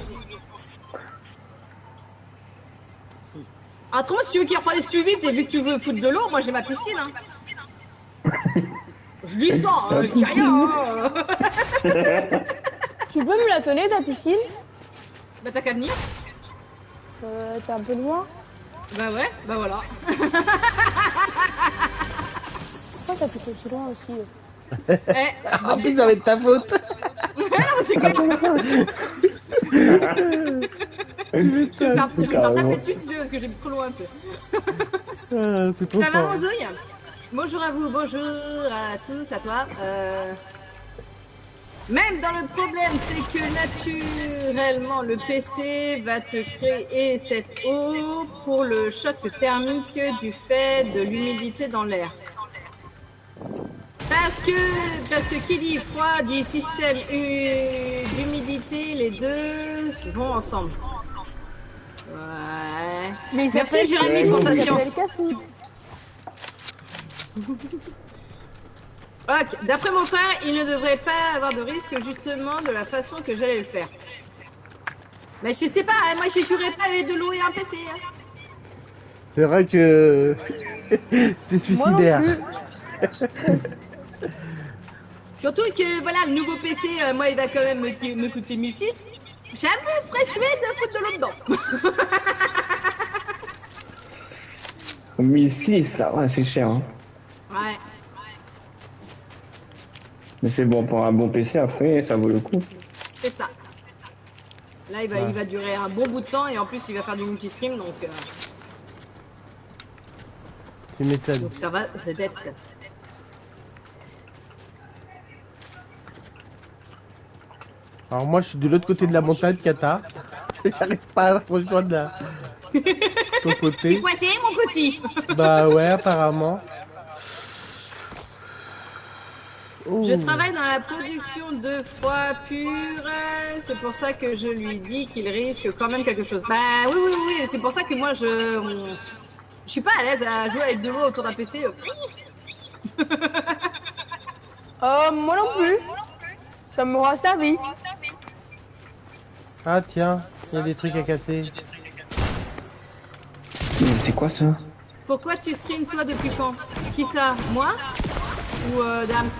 Autrement, si tu veux qu'il refroidisse plus vite et vu que tu veux foutre de l'eau, moi j'ai ma piscine. Hein. Je dis ça, hein, je dis rien. Hein. Tu peux me la donner ta piscine? Bah t'as qu'à venir. T'es un peu loin. Bah ouais, bah voilà. Pourquoi t'as plutôt si loin aussi? Eh, En plus, ça va être ta faute. non, c'est clair. Je vais me faire taper dessus, tu sais, parce que j'ai mis trop loin, tu sais. Ah, c'est trop Ça va, fort. mon Zouille? Bonjour à vous, bonjour à tous, à toi. Même dans le problème, c'est que naturellement, le PC va te créer cette eau pour le choc thermique du fait de l'humidité dans l'air. Parce que qui dit froid dit système d'humidité, les deux vont ensemble. Ouais. Mais Merci Jérémy pour ta science. Ok, d'après mon frère, il ne devrait pas avoir de risque justement de la façon que j'allais le faire. Mais je sais pas, moi je jouerais pas avec de l'eau et un PC. Hein. C'est vrai que c'est suicidaire. Surtout que voilà, le nouveau PC, moi il va quand même me coûter 1006. Jamais ferais suer de foutre de l'eau dedans. 1006, ça va, c'est cher. Hein. Ouais. Mais c'est bon, pour un bon PC, après, ça vaut le coup. C'est ça. Là, il va durer un bon bout de temps et en plus, il va faire du multi-stream, donc... Tu m'étonnes. Donc ça va, c'est d'être... Alors moi, je suis de l'autre côté de la montagne, Kata. J'arrive pas à rejoindre ton côté. T'es coincé, mon petit. Bah ouais, apparemment. Je travaille dans la production de foie pur, c'est pour ça que je lui dis qu'il risque quand même quelque chose. Bah oui, c'est pour ça que moi je suis pas à l'aise à jouer avec de l'eau autour d'un PC. Moi non plus. Ça m'aura servi. Ah tiens, il y a des trucs à casser. Mais c'est quoi ça? Pourquoi tu streams toi depuis quand? Qui ça? Moi? Ou Dams?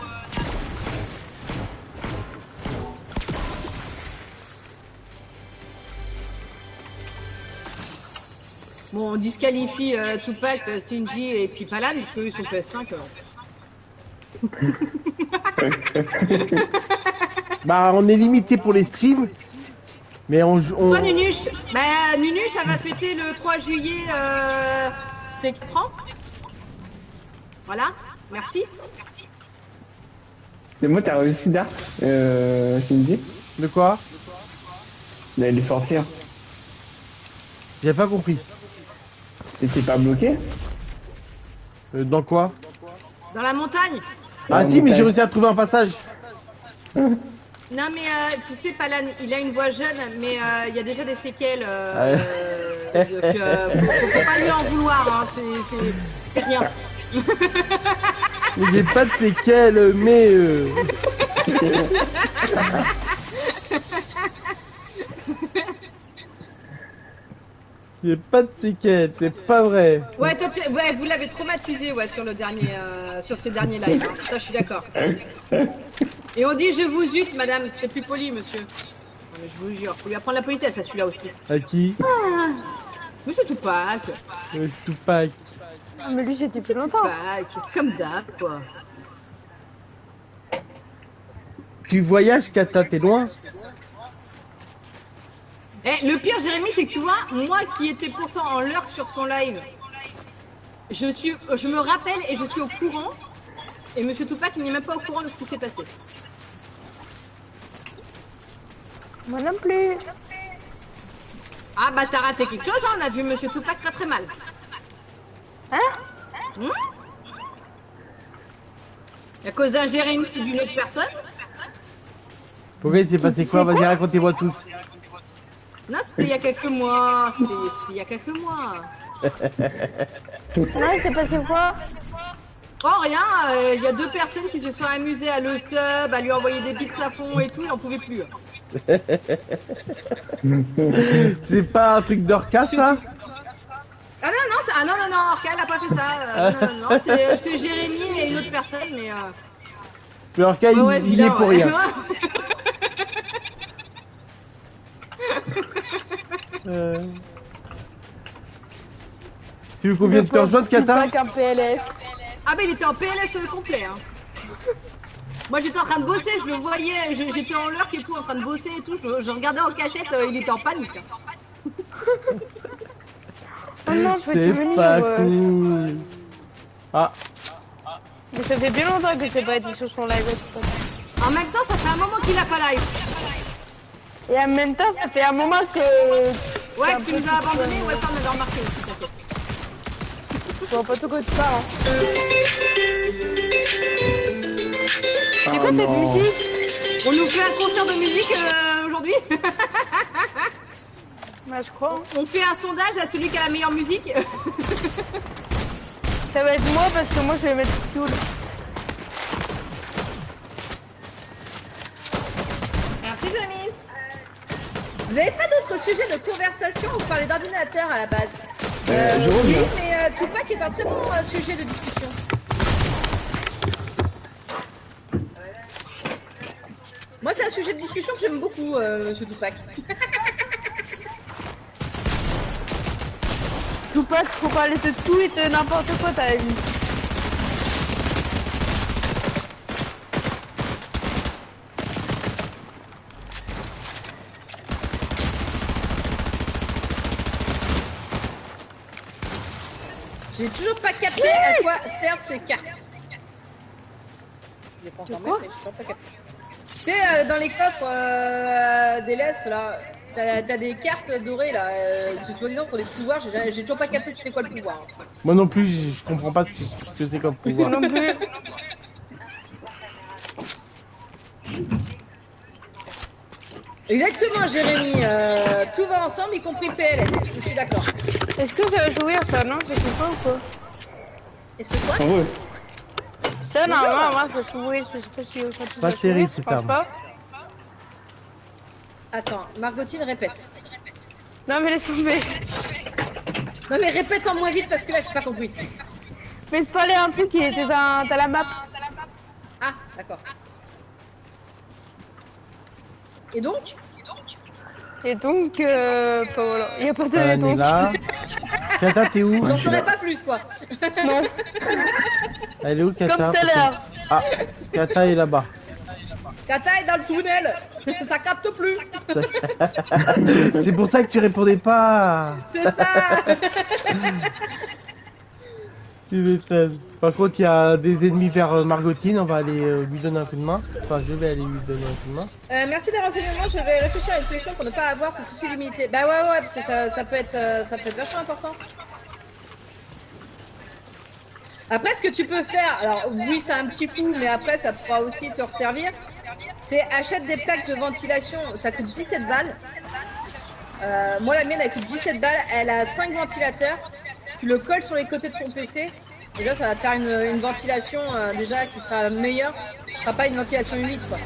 Bon, on disqualifie Tupac, Shinji et puis Palan, parce qu'eux ils sont PS5. Bah on est limité pour les streams. Mais on... Toi Nunuche, bah Nunuche ça va fêter le 3 juillet c'est 30. Voilà, merci. Mais moi, t'as réussi Dark, Shinji, De quoi? d'aller sortir. J'ai pas compris. T'étais pas bloqué? Dans quoi? Dans la montagne. Ah La si, mais montagne. j'ai réussi à trouver un passage. Non mais tu sais Palan, il a une voix jeune, mais il y a déjà des séquelles. Donc faut pas lui en vouloir, hein, c'est rien. Mais j'ai pas de séquelles, mais... J'ai pas de séquelles, c'est pas vrai. Ouais, toi, ouais, vous l'avez traumatisé ouais, sur le dernier, sur ces derniers lives. Hein. Ça, je suis d'accord. Et on dit je vous zute, madame. C'est plus poli, monsieur. Non, mais je vous jure, faut lui apprendre la politesse à celui-là aussi. À qui? Monsieur Tupac. Tupac. Ah, mais lui, c'était plus Monsieur longtemps. Tupac, comme d'hab, quoi. Tu voyages, Kata, t'es loin? Eh, le pire, Jérémy, c'est que tu vois, moi qui étais pourtant en lurk sur son live, je me rappelle et je suis au courant. Et monsieur Tupac n'est même pas au courant de ce qui s'est passé. Moi non plus. Ah bah t'as raté quelque chose, hein, on a vu monsieur Tupac très très mal. Hein? À cause d'un Jérémy ou d'une autre personne? Pourquoi il s'est passé quoi? Vas-y, racontez-moi tous. Non, c'était il y a quelques mois. C'était il y a quelques mois. Non, il s'est passé quoi? Oh rien, il y a deux personnes qui se sont amusées à le sub, à lui envoyer des bits à fond et tout, il n'en pouvait plus. C'est pas un truc d'orca, ça? Ah non, Orca, elle a pas fait ça. Non, c'est Jérémy et une autre personne, mais... Mais orca, ouais, il y est pour rien. Tu veux qu'on vienne te rejoindre, Kata? Tupac un PLS. Ah bah il était en PLS complet. Hein. Moi j'étais en train de bosser, je le voyais, j'étais en lurk et tout, en train de bosser et tout, je regardais en cachette, il était en panique. Oh non, je vais te C'est venir. pas cool. Ah, Mais ça fait bien longtemps que j'ai pas été sur son live. En même temps, ça fait un moment qu'il a pas live. Et en même temps, ça fait un moment que... Ouais, que tu nous as abandonné. Ouais, ça on avait remarqué aussi, t'inquiète. Je vois pas tout que tu parles. Hein. Ah, C'est quoi cette non. musique? On nous fait un concert de musique aujourd'hui. Bah, je crois. Hein. On fait un sondage à celui qui a la meilleure musique. Ça va être moi parce que moi je vais mettre fuel. Merci Jamie. Vous avez pas d'autres sujets de conversation ou vous parlez d'ordinateur à la base? Je Oui, reviens. mais Tupac est un très bon sujet de discussion. Moi, c'est un sujet de discussion que j'aime beaucoup, monsieur Tupac. Tupac, faut parler de tout et de n'importe quoi, t'as vu. J'ai toujours pas capté à quoi servent ces cartes. Je les prends quand même, mais j'ai toujours pas capté. Tu sais, dans les coffres des lettres, là, t'as des cartes dorées, là, c'est soi-disant pour des pouvoirs, j'ai toujours pas capté c'était quoi le pouvoir. Moi non plus, je comprends pas ce que c'est comme pouvoir. Non plus. Exactement, Jérémy, tout va ensemble, y compris PLS, je suis d'accord. Est-ce que ça va s'ouvrir ça, non? Je sais pas ou quoi? Est-ce que quoi? En vrai. Ça, normalement, moi, ça s'ouvrir, je sais pas si ça peut Pas terrible, cette je pense arme. pas. Attends, Margotine répète. Non, mais laisse tomber. Non mais répète en moins vite parce que là j'ai pas compris. Mais c'est pas un truc qui était dans la map. Ah, d'accord. Et donc? Et donc, bah, voilà, il y a pas de On est donc. là. Kata, t'es où? J'en saurais pas plus quoi. Non, Elle est où, Kata? comme tout à l'heure. Ah, Kata est là-bas. Kata est dans le tunnel. Ça capte plus. C'est pour ça que tu répondais pas. C'est ça. Tu m'étonnes. Par contre, il y a des ennemis vers Margotine, on va aller lui donner un coup de main. Enfin, je vais aller lui donner un coup de main. Merci des renseignements, je vais réfléchir à une solution pour ne pas avoir ce souci d'humilité. Bah ouais, parce que ça peut être vachement important. Après, ce que tu peux faire, alors oui, c'est un petit coup, mais après, ça pourra aussi te resservir. C'est achète des plaques de ventilation, ça coûte 17 balles. Moi, la mienne, elle coûte 17 balles, elle a 5 ventilateurs. Tu le colles sur les côtés de ton PC. Déjà, ça va te faire une ventilation déjà qui sera meilleure. Ce sera pas une ventilation humide, quoi.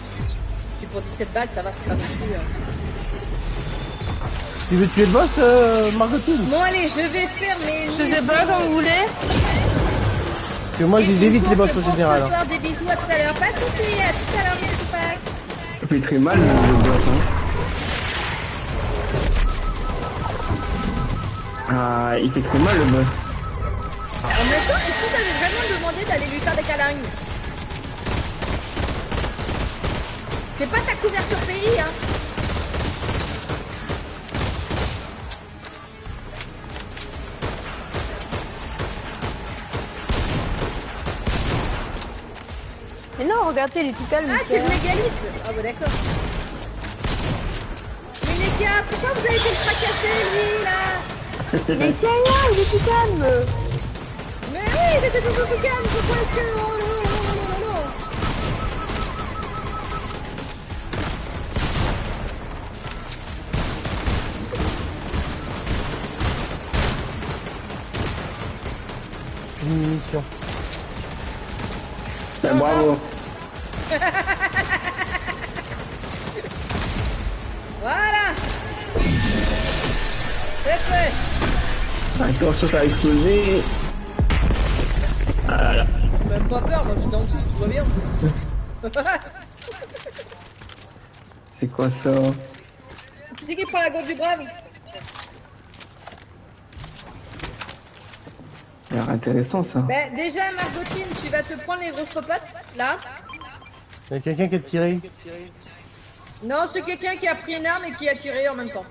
Puis pour 17 balles, ça va, c'est pas non plus. Tu veux tuer le boss, Margotine? Bon, allez, je vais faire mes. Je sais pas comme vous voulez. Parce que moi, j'évite les boss en général. Ce soir, des bisous, à tout à l'heure. Pas de soucis, à tout à l'heure, merci Tupac. Ça fait très mal le boss, hein. Ah, il fait très mal le boss. En même temps, est-ce que vous avez vraiment demandé d'aller lui faire des câlins? C'est pas ta couverture pays, hein. Mais non, regardez, il est tout calme. Ah, c'est le mégalithe. Ah bah d'accord. Mais les gars, pourquoi vous avez fait le fracasser, lui, là? Mais tiens, il est tout calme. Mais oui, il était tout calme, pourquoi est-ce que... Oh là là là là là. Une munition. Ah, bravo. Voilà. C'est fait. Attention, ça a explosé. Ah là. Même pas peur, moi je suis dans le tout, tout va bien. C'est quoi ça? Qui c'est qui prend la gauche du brave? Ça a l'air intéressant ça. Bah déjà Margotine, tu vas te prendre les grosses popotes, là. Il y a quelqu'un qui a tiré. Non, c'est quelqu'un qui a pris une arme et qui a tiré en même temps.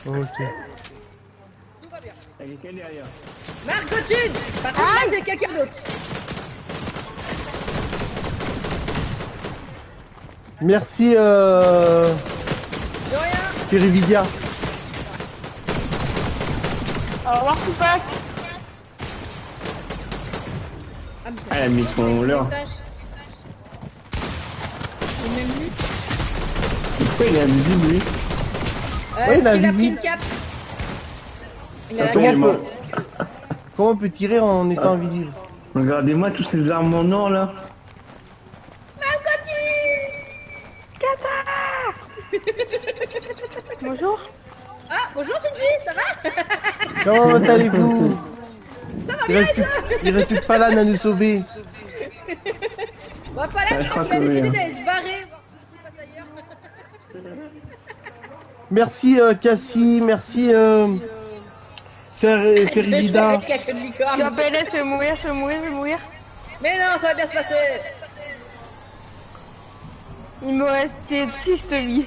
Ok. Tout va bien. Il y a quelqu'un derrière. Margotine! Par contre, là, c'est quelqu'un d'autre. Merci De rien. Thierry. Au revoir, Tupac. Ah, mais Ah, elle a mis son leurre. message. Il m'a mis. Pourquoi il est invisible lui? Oui, Parce il a qu'il a vu. pris une cape. Il a la Attends, cape. il est mort. Comment on peut tirer en étant invisible? Regardez-moi tous ces armes en or là. Bonjour. Ah, bonjour Shinji, ça va? Comment allez-vous? Ça va Il bien reste, il reste plus que Palan à nous sauver. Bon, pas là, Ouais, je crois qu'il a que oui, décidé hein. d'aller se barrer, voir si passe ailleurs. Merci Cassie, merci Ferivida. Avec la queue de licorne. Tu appelles, je vais mourir, je vais mourir, je vais mourir. Mais non, ça va bien se passer. Il me restait triste vie.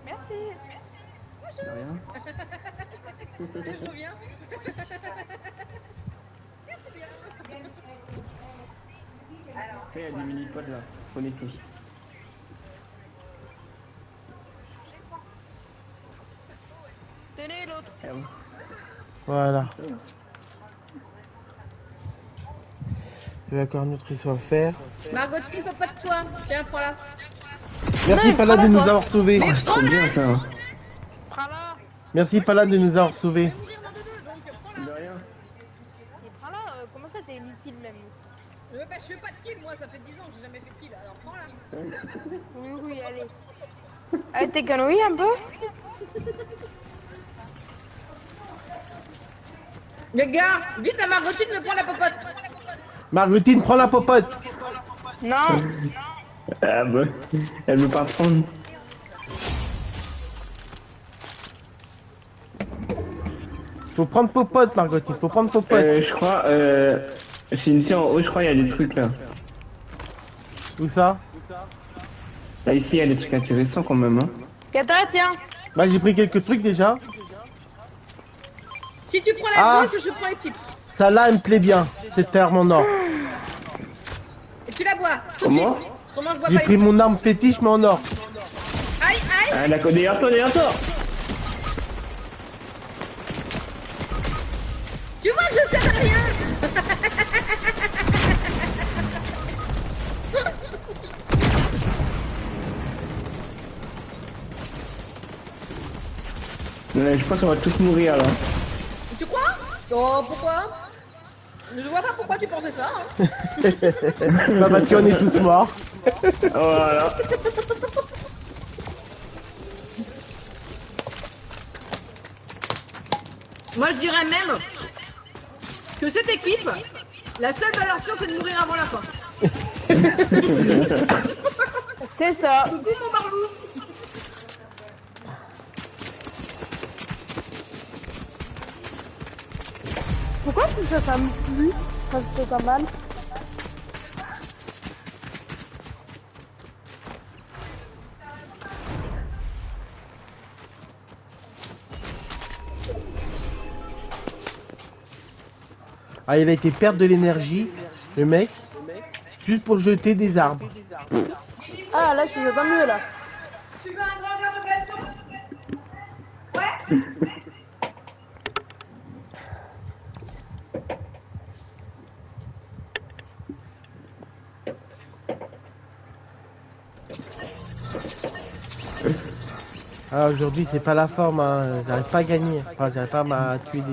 Merci. Rien. Je reviens. Il y a des mini-pods là. Prenez tous. Tenez l'autre. Ah oui. Voilà. Il y a encore une autre histoire à faire. Margotine, faut pas de toi. Tiens, prends-la. Merci Non, Palan de prends-la, nous toi. avoir sauvés. C'est trop bien ça. Hein. Prends-la. Merci Palan de nous avoir sauvés. De rien. Et prends-la, comment ça t'es inutile même? Bah, je fais pas de kill, moi, ça fait 10 ans que j'ai jamais fait de kill, alors prends-la. Oui, oui, allez. Allez, t'es conneries un peu? Les gars, dites à Margotine de prendre la popote. Margotine, prends la popote. Non. Ah bah. Elle veut pas prendre. Faut prendre popote Margotine, faut prendre popote. Je crois, c'est ici en haut, je crois, il y a des trucs là. Où ça? Là, ici, il y a des trucs intéressants quand même. Hein. Kata, tiens. Bah j'ai pris quelques trucs déjà. Si tu prends la Ah. grosse, je prends les petites. Ça là elle me plaît bien, cette arme en or. Et tu la bois. Tout de Comment? suite. Comment je bois J'ai pas les pris petites. mon arme fétiche mais en or. Aïe, aïe. Ah, d'accord, derrière toi, derrière toi. Tu vois que je sers à rien. Je pense qu'on va tous mourir là. Tu crois? Oh, pourquoi? Je vois pas pourquoi tu pensais ça. Hein. Bah parce qu'on est tous morts. Voilà. Moi, je dirais même que cette équipe, la seule valeur sûre, c'est de mourir avant la fin. C'est ça. Coucou, mon barlou. Pourquoi tout ça, ça me pue quand c'est pas mal? Ah il a été perdre de l'énergie, le mec, juste pour jeter des arbres. Ah, là, je suis pas mieux, là. Tu veux un grand verre de glaçon? Ouais. Ah aujourd'hui c'est pas la forme, hein. J'arrive pas à gagner, enfin j'arrive pas à tuer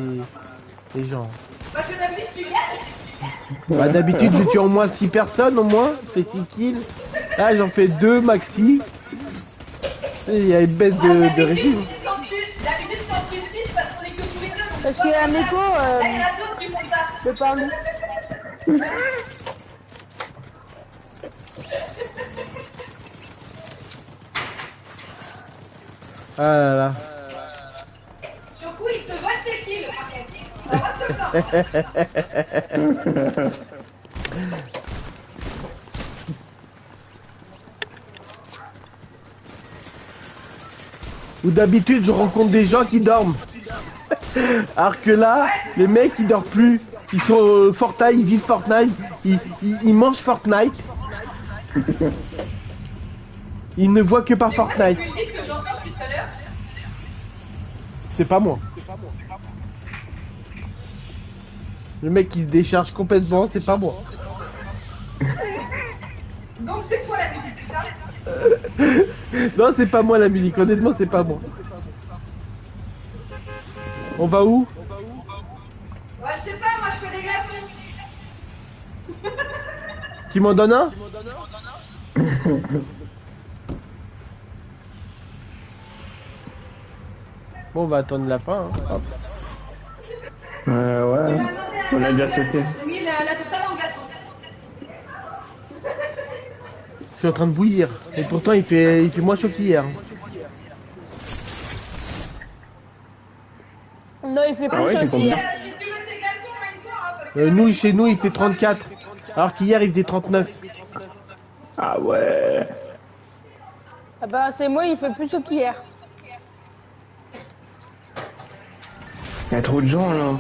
des gens. Parce que d'habitude, tu gagnes. Bah d'habitude je tue au moins 6 personnes au moins, je fais 6 kills. Là j'en fais 2 maxi. Il y a une baisse de régime. D'habitude, quand tu 6, parce qu'on est que tous les deux. Donc Parce qu'il y a un écho, il y en a d'autres qui font ça. de par nous. Ah là là. Sur coup, ils te volent tes kills. T'as le droit de te plaindre. Ou d'habitude je rencontre des gens qui dorment. Alors que là, les mecs ils dorment plus. Ils sont Fortnite, ils vivent Fortnite. il mange Fortnite. Il ne voit que par Fortnite. musique que j'entends depuis tout à l'heure. C'est pas moi. Le mec qui se décharge complètement, c'est pas moi. Donc c'est toi la musique, c'est ça? Non, c'est pas moi la musique, honnêtement, c'est pas moi. On va où? Ouais, je sais pas, moi je fais des glaçons. Qui m'en donne un? Bon, on va attendre la fin. Hein. Hop. Ouais. On a déjà sauté. J'ai mis la totale en glaçon. Je suis en train de bouillir. Et pourtant, il fait moins chaud qu'hier. Non, il fait Ah plus ouais, c'est aussi. combien? Si tu veux tes glaçons, mets-toi, hein, parce que... Nous, chez nous, il fait 34. Alors qu'hier, il faisait 39. Ah ouais. Ah bah c'est moi, il fait plus chaud qu'hier. Il y a trop de gens là.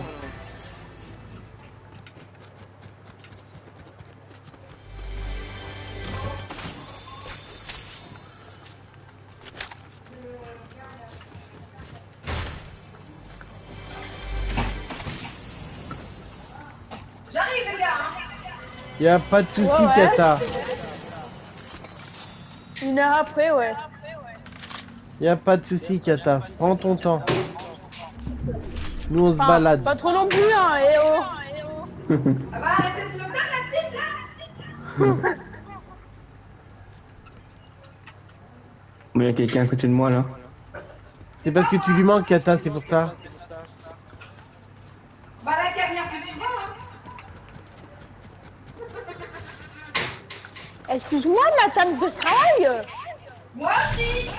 J'arrive les gars, hein. Y a pas de souci, Ouais. Kata. 1 heure après, ouais. Y a pas de souci, Kata. Prends ton temps. Nous, on se Enfin, balade. pas trop non plus, hein, eh oh. Ah bah arrêtez de se faire la petite là. Mais il y a quelqu'un à côté de moi là. C'est parce que tu lui manques, Kata, c'est pour ça. Bah là qu'à venir plus souvent, hein. Excuse-moi, madame de travail. Moi aussi.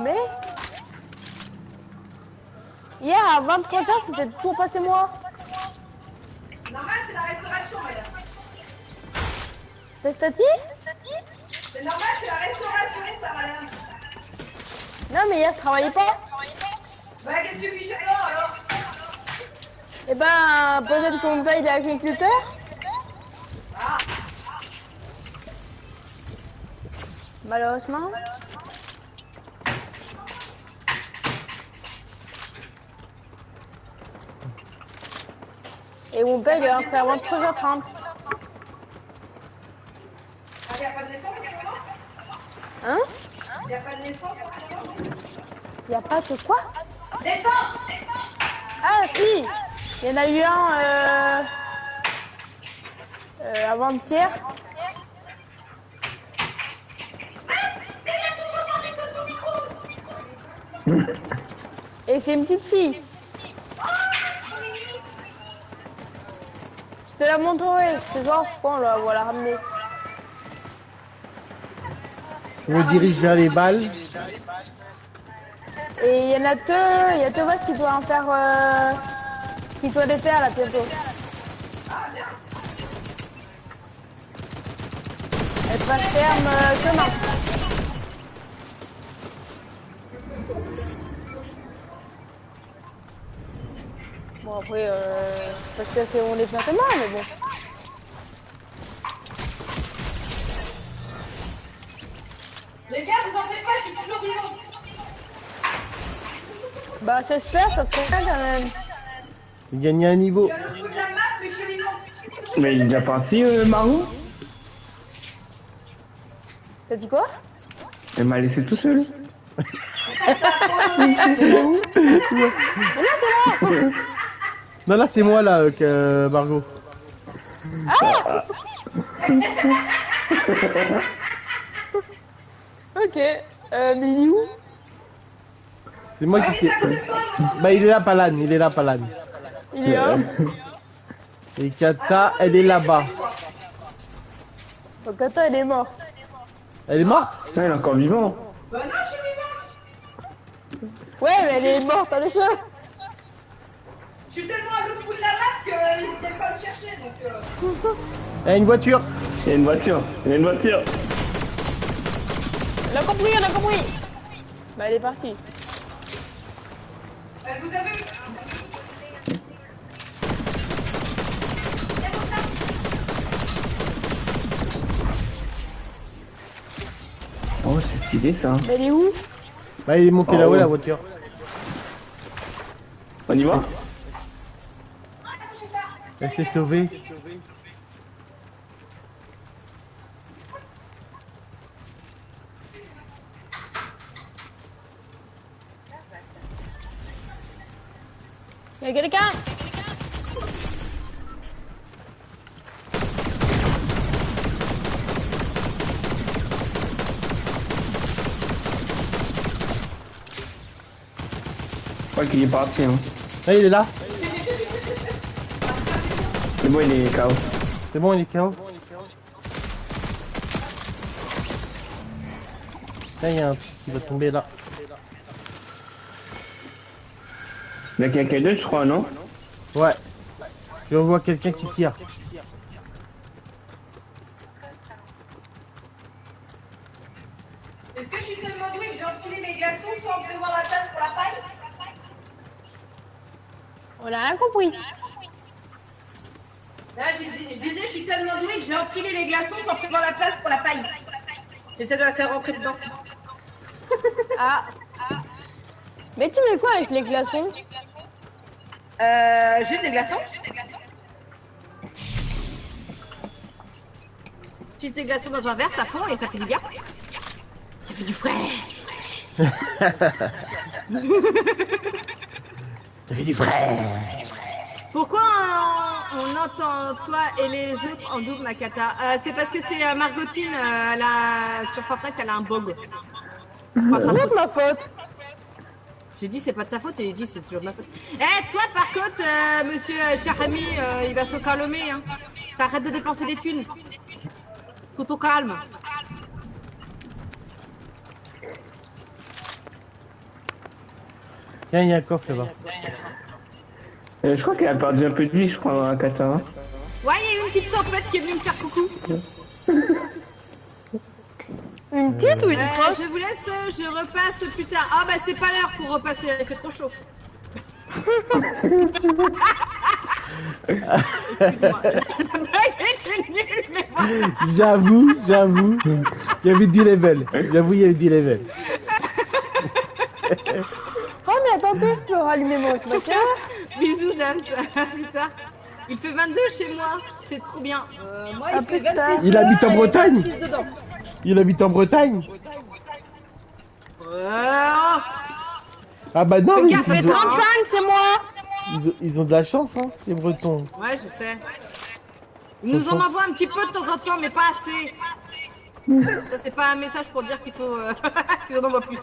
Mais... Hier, à 23h, c'était toujours passé moi. Normal, c'est la restauration, madame. C'est Stati? C'est normal, c'est la restauration, ça madame. Non, mais hier, je travaillais pas. Bah qu'est-ce que tu fiches alors Eh ben, peut-être qu'on paye l'agriculteur. Ah, Malheureusement. Et mon père, il est rentré à 23h30. il n'y a pas de naissance en ce moment? Hein? Il n'y a pas de naissance en ce moment? Il a pas de quoi? Naissance. Ah, si! Il y en a eu un avant-hier. Et c'est une petite fille. Je te la montrerai ce soir, je pense, on va la ramener. Je me dirige vers les balles. Et il y en a deux, il y a Thomas qui doit en faire, qui doit les faire là bientôt. Elle passe ferme demain. Bon après, je suis pas sûre qu'on les fait demain, mais bon. Les gars, vous en faites pas, je suis toujours vivante. Bah j'espère, ça serait bien quand même. Il gagne un niveau. Je suis à l'autre bout de la map, mais je suis vivante. Mais il est déjà parti, Margot. T'as dit quoi? Elle m'a laissé tout seul. Non, là, c'est moi, là, Margot. Ok, mais il est où? C'est moi qui sais. Bah, il est là, Palan. Il est là, Palan. Il est là. Et Kata, elle est là-bas. Donc attends, elle est morte. Elle est morte? Ah, il est encore vivant. Bah non, je suis vivante. Ouais, mais elle est morte, allez ça. Je suis tellement à l'autre bout de la map qu'ils viennent pas me chercher, donc... Elle a une voiture. Il y a une voiture. Il y a une voiture. On a compris, on a compris. Bah elle est partie. vous avez... idée ça. Elle est où? Bah, il est monté Oh, là-haut, ouais. la voiture. On y va? Elle s'est sauvée. Y'a quelqu'un? Je crois qu'il est parti, hein. Ah, il est là. C'est bon, il est KO. C'est bon, il est KO. Là, il y a un truc qui va tomber là. Il y a quelqu'un d'autre, je crois, non? Ouais. Je vois quelqu'un qui tire. Est-ce que je suis tellement douée que j'ai empilé les glaçons sans prévoir la place pour la paille? On a rien compris. Là, je disais, je suis tellement douée que j'ai empilé les glaçons sans prévoir la place pour la paille. J'essaie de la faire rentrer dedans. Ah. Mais tu mets quoi avec les glaçons? Juste des glaçons. Juste des glaçons dans un verre, ça fond et ça fait du bien. Ça fait du frais. Ça fait du frais. Pourquoi on entend toi et les autres en double, Makata? C'est parce que c'est Margotine, sur Fortnite, elle a un bug. C'est pas de sa C'est faute. de ma faute. J'ai dit c'est pas de sa faute et il dit c'est toujours de ma faute. Eh, toi par contre, monsieur cher ami, il va se calmer, hein. T'arrêtes de dépenser des thunes. Tout au calme. Tiens, il y a un coffre là-bas. Je crois qu'il a perdu un peu de vie, je crois, à Kata. Hein. Ouais, il y a eu une petite tempête qui est venue me faire coucou. Une petite ou une grosse? Je vous laisse, je repasse plus tard. Ah bah c'est pas l'heure pour repasser, il fait trop chaud. Excuse-moi. La blague était nulle, mais voilà. J'avoue. Il y avait du level. J'avoue, il y avait du level. Oh mais attendez, je peux rallumer mon ordinateur. Bisous, Dams. Putain. Il fait 22 chez moi. C'est trop bien. Moi, il Ah, fait putain. 26 Il habite en dehors et Bretagne 26 dedans. Il habite en Bretagne. Ah bah non, Fais mais gaffe, ils, fais ont, 35, c'est moi. ils ont de la chance, hein, les Bretons. Ouais, je sais. Ils nous en envoient un petit peu de temps en temps, mais pas assez. Ça, c'est pas un message pour dire qu'il faut qu'ils en envoient plus.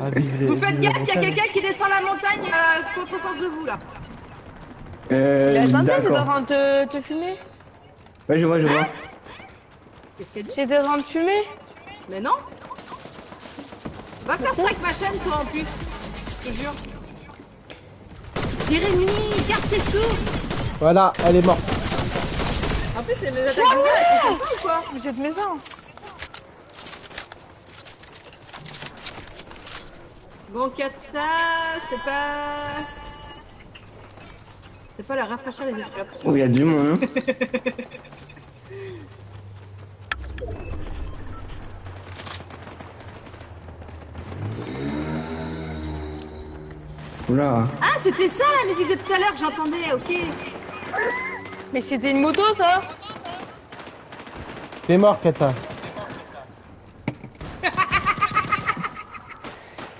Ah, vive les- Vous faites vive gaffe, la il y a Bretagne. quelqu'un qui descend la montagne contre sens de vous, là. Attendez, j'étais en D'accord. train de te fumer. Ouais, je vois. Qu'est-ce qu'elle dit? J'étais en train de fumer. Mais non. Va faire ça avec ma chaîne, toi, en plus. Je te jure. Jérémy, garde tes sous. Voilà, elle est morte. En plus, les attaques de guerre, elles sont ou quoi? Mais cette maison. Bon, Kata, c'est pas... C'est pas la rafraîchir les esclaves. Oh, il y a du monde, hein. Oula. Ah, c'était ça la musique de tout à l'heure que j'entendais, ok. Mais c'était une moto ça. T'es mort, Kata.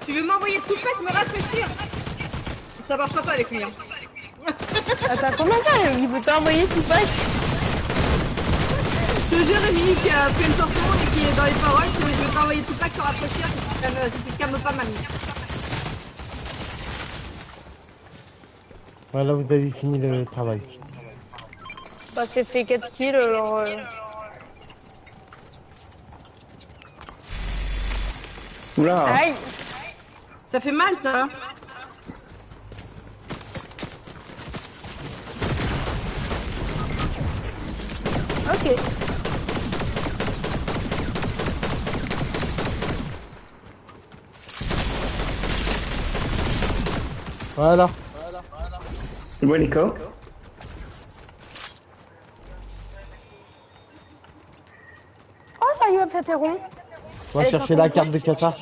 Tu veux m'envoyer tout fait me rafraîchir? Ça marchera pas avec lui, hein. Attends, comment ça? Il veut t'envoyer tout pack. C'est Jérémy qui a fait une chanson et qui est dans les paroles, c'est je vais t'envoyer tout pack te rafraîchir si tu te calmes pas, mamie. Voilà, vous avez fini le travail. Bah c'est fait 4 kills alors... Oula. Aïe. Ça fait mal, ça, hein. Ok. Voilà. C'est bon, les KO. Oh ça y est, fait tes ronds. On va Elle est chercher pas la carte de Qatar.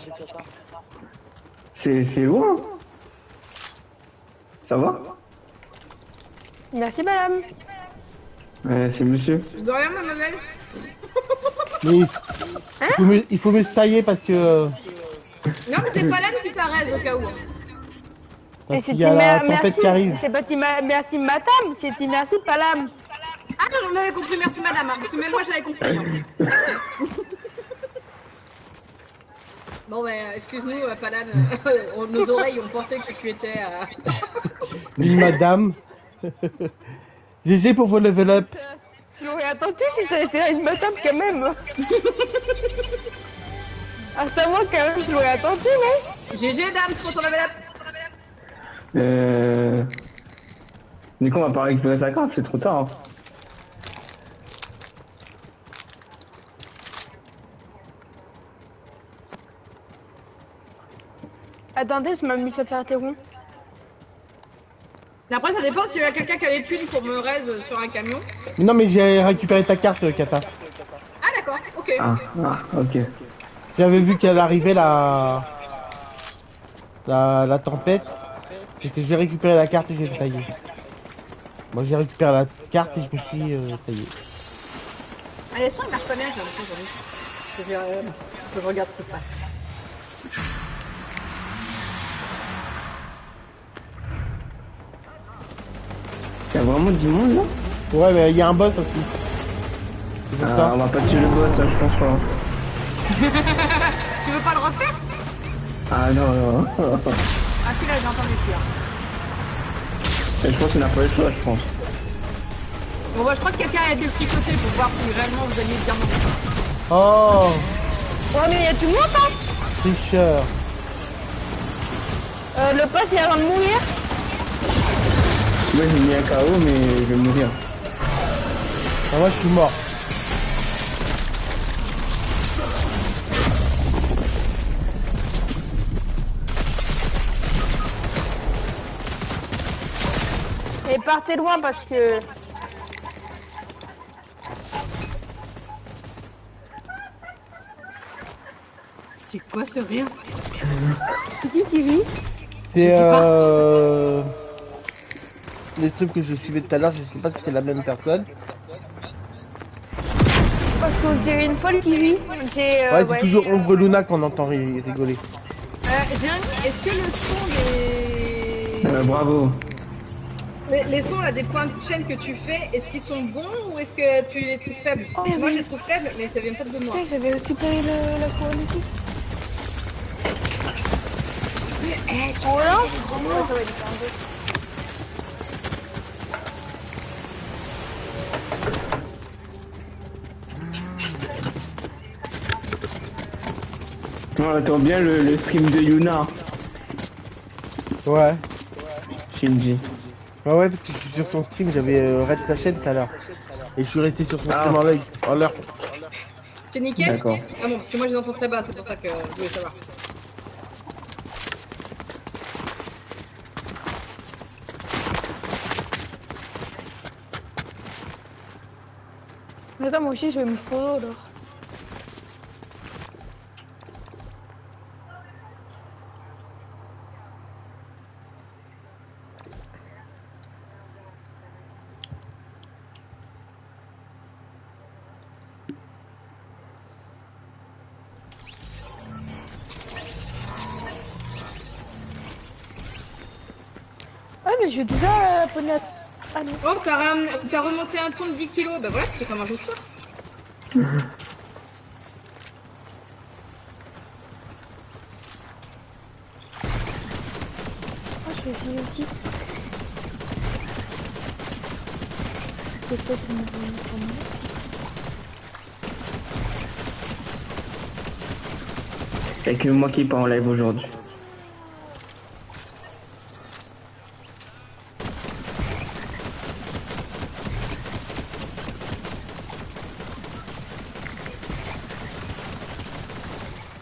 C'est loin. Ça va? Merci madame. C'est monsieur. De rien, mademoiselle. Mais il faut me tailler parce que Non, mais c'est pas là qui t'arrête au cas où. parce qu'il y a la tempête qui arrive. C'est pas merci madame, c'est merci pas l'âme. Ah non, j'en avais compris, merci madame. Hein, parce que même moi j'avais compris. Moi. Bon, bah, excuse-nous, Palane. Nos oreilles ont pensé que tu étais. Oui, madame. GG pour vos level up. Je l'aurais attendu si ça était une madame quand même. À savoir quand même, je l'aurais attendu, non? GG, dame, pour ton level up. Du coup, on va pas récupérer sa carte, c'est trop tard. Hein. Attendez, je m'amuse à faire tes ronds. Et après, ça dépend s'il y a quelqu'un qui a les thunes pour me raise sur un camion. Mais non, mais j'ai récupéré ta carte, Kata. Ah, d'accord, ok. Ok. J'avais vu qu'elle arrivait la tempête. J'ai récupéré la carte et j'ai taillé. Moi j'ai récupéré la carte et je me suis taillé. Ah, les sons ils marchent pas bien, j'ai l'impression aujourd'hui. Que je regarde ce qui se passe. Il y a vraiment du monde là? Ouais, mais il y a un boss aussi. C'est pour ça. On va pas tuer le boss, ça, je pense pas. Tu veux pas le refaire? Ah non. Ah, celui-là, j'ai entendu plus. Et je pense qu'il n'a pas le choix, je pense. Bon, bah, je crois que quelqu'un a été le petit côté pour voir si réellement vous alliez bien manger. Oh, Ouais, mais il y a tout le monde, hein? tricheur. Le pote, il est avant de mourir. Moi j'ai mis un KO, mais je vais mourir. Ah, moi je suis mort. Et partez loin parce que... C'est quoi ce rire? C'est qui rit? C'est sais pas. les trucs que je suivais tout à l'heure, je sais pas si c'est la même personne. Parce qu'on dirait une folle qui rit. C'est Ouais, c'est toujours Ombre Luna qu'on entend rigoler. J'ai un... Est-ce que le son des... Bravo. Les sons là, des points de chaîne que tu fais, est-ce qu'ils sont bons ou est-ce que tu les trouves faibles? Oh, Moi oui. je les trouve faibles, mais ça vient pas de moi. J'avais récupéré la couronne ici. Oh là? Ça va être un peu. On attend bien le stream de Yuna, Ouais. Shinji. Ouais, parce que je suis sur son stream, j'avais raid sa chaîne tout à l'heure. Et je suis resté sur son stream en l'heure. C'est nickel? D'accord. Ah bon, parce que moi je les entends très bas, c'est pour ça que je voulais savoir. Attends, moi aussi je vais me follow alors. Ouais, mais je suis déjà abonné à... Ah non. Oh, t'as remonté un ton de 10 kilos, bah voilà, c'est comme un jeu soir. Ah, je vais essayer aussi. C'est peut-être une bonne. Y'a que moi qui pas en live aujourd'hui.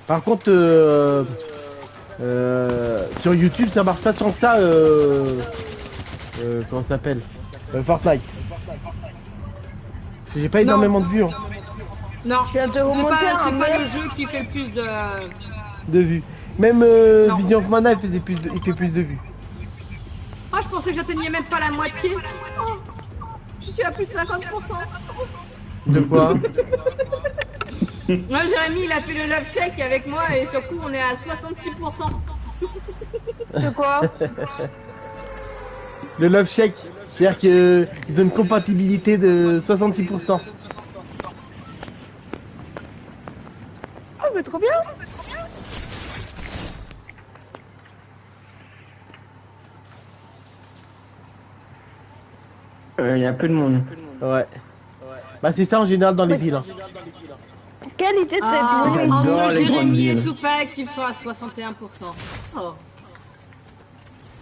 Par contre, sur YouTube, ça marche pas tant que ça. Comment ça s'appelle Fortnite. Parce que j'ai pas énormément de vues. Hein. Non, Je viens de c'est remonter pas, un c'est pas le mec. jeu qui fait le plus de... De vues. Même Non. Vision of Mana, il fait plus de vues. Ah, je pensais que j'atteignais même pas la moitié. Oh, je suis à plus de 50%. De quoi? Moi, Jérémy, il a fait le love check avec moi et sur coup, on est à 66%. De quoi? Le Love Shake. C'est-à-dire qu'ils ont une compatibilité de 66%. Oh, mais trop bien. Y a peu de monde. Ouais. Bah c'est ça en général dans les villes. Hein. Qualité de Ah, cette J'adore entre les grandes Jérémy et villes. Tupac, ils sont à 61%. Oh.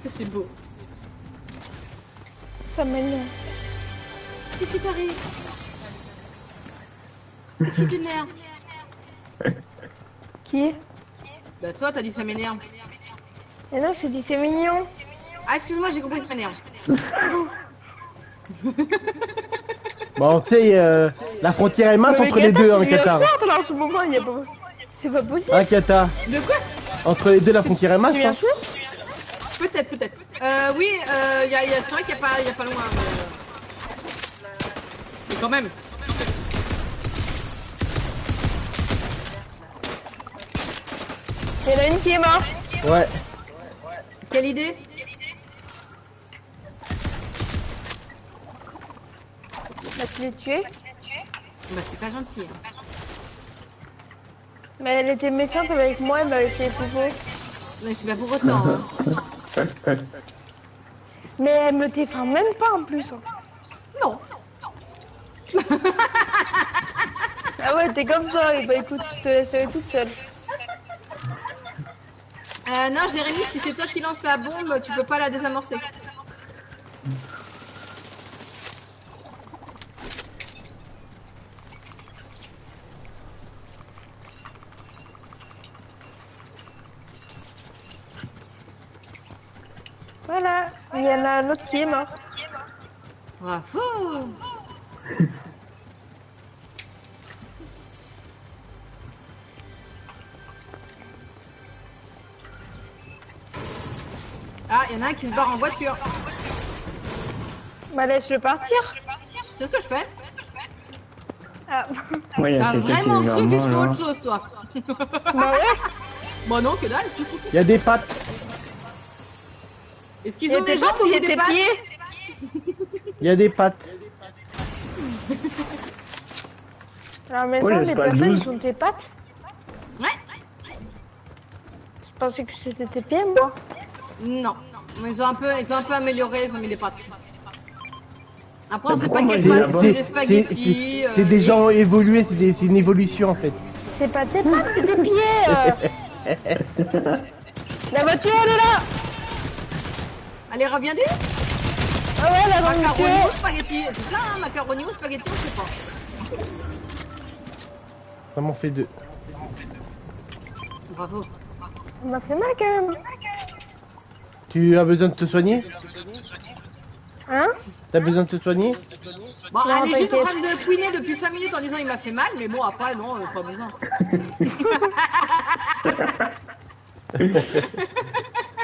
Que c'est beau. Ça m'énerve. Qu'est-ce qui t'arrive? Qu'est-ce qui t'énerve? Qui? Bah toi, t'as dit ça m'énerve. Et non, j'ai dit c'est mignon. Ah, excuse-moi, j'ai compris ça m'énerve. Bon, tu sais, la frontière est mince Mais entre les deux, hein, tu viens de Qatar. faire, là, en ce moment, il y a pas... C'est pas possible. Hein, Qatar. De quoi? Entre les deux, la frontière est mince. Tu viens Hein. sourd? Peut-être, peut-être. Oui, c'est vrai qu'il n'y a pas loin. Mais quand même. Il y en a une qui est morte. Ouais. Quelle idée? Bah, tu l'as tuée. Bah c'est pas gentil. Hein. Mais elle était méchante avec moi, elle m'avait fait poupou. Mais c'est pas pour autant. Hein. Mais elle me défend même pas en plus. Hein. Non. Ah ouais, t'es comme ça. Et bah écoute, je te laisserai toute seule. Non, Jérémy, si c'est toi qui lance la bombe, tu peux pas la désamorcer. Voilà, il y en a un autre qui est mort. Bravo. Ah, il y en a un qui se barre en voiture. Bah laisse-le partir. C'est ce que je fais. Ah. Ouais, y a T'as quelqu'un qui vraiment est cru que je fais vraiment là. autre chose, toi? Bah ouais. Bon, non, que dalle. Il y a des pattes. Est-ce qu'ils Il y ont a tes des jambes pattes ou ou il y a des tes pattes? pieds. Il y a des pattes. Alors mais Ouais, ça, laisse les pas le personnes 12. sont tes pattes. Ouais. Je pensais que c'était tes pieds, moi. Non. Mais ils ont un peu amélioré, ils ont mis les pattes. Après, on sait pas pourquoi quelles moi, pattes, j'ai- si c'est des spaghettis. C'est des gens évolués, c'est une évolution en fait. C'est pas tes pattes, c'est tes pieds. La voiture, elle est là. Allez, reviens-du. Ah ouais, la Macaroni voiture. ou spaghetti? C'est ça, hein, macaroni ou spaghetti, on sait pas. Ça m'en fait deux. Bravo. On m'a fait mal quand même. Tu as besoin de te soigner? Hein? T'as besoin de te soigner? Bon, Non, elle est juste en t'inquiète. train de couiner depuis 5 minutes en disant il m'a fait mal, mais bon, après, non, pas besoin.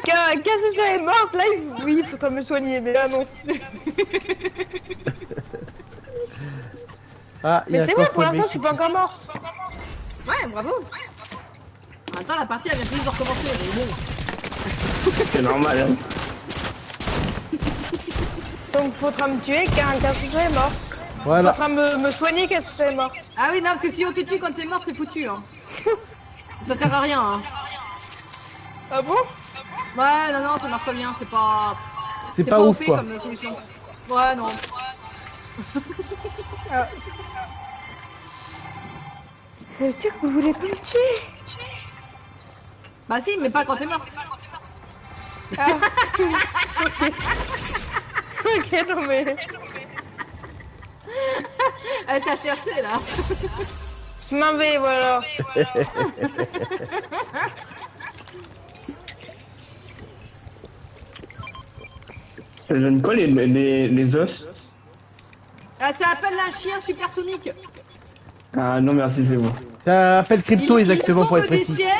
Quand ça est morte, là, oui, il faudra me soigner, mais là, non. Ah, il y Mais a c'est quoi vrai, pour l'instant, je suis pas encore morte. Ouais, bravo. En même temps, la partie, elle vient juste de recommencer, mais bon. C'est normal. Hein. Donc, faudra me tuer quand ça est mort. Voilà. Faudra me soigner quand ça est mort. Ah oui, non, parce que si on te tue quand t'es morte, c'est foutu, hein. Ça sert à rien, hein. Ah bon? Ouais, non, ça marche pas bien, c'est pas... C'est pas ouf OP quoi. comme solution. Ouais, non. Ah. Ça veut dire que vous voulez pas me tuer? Bah si, mais pas quand t'es morte. Ah. Ok, non mais... Elle t'a cherché, là. Je m'en vais, voilà. Ça donne quoi les os? Ah, ça appelle un chien supersonique. Ah non, merci, c'est bon. Ça appelle crypto exactement pour être tombe du précis. ciel,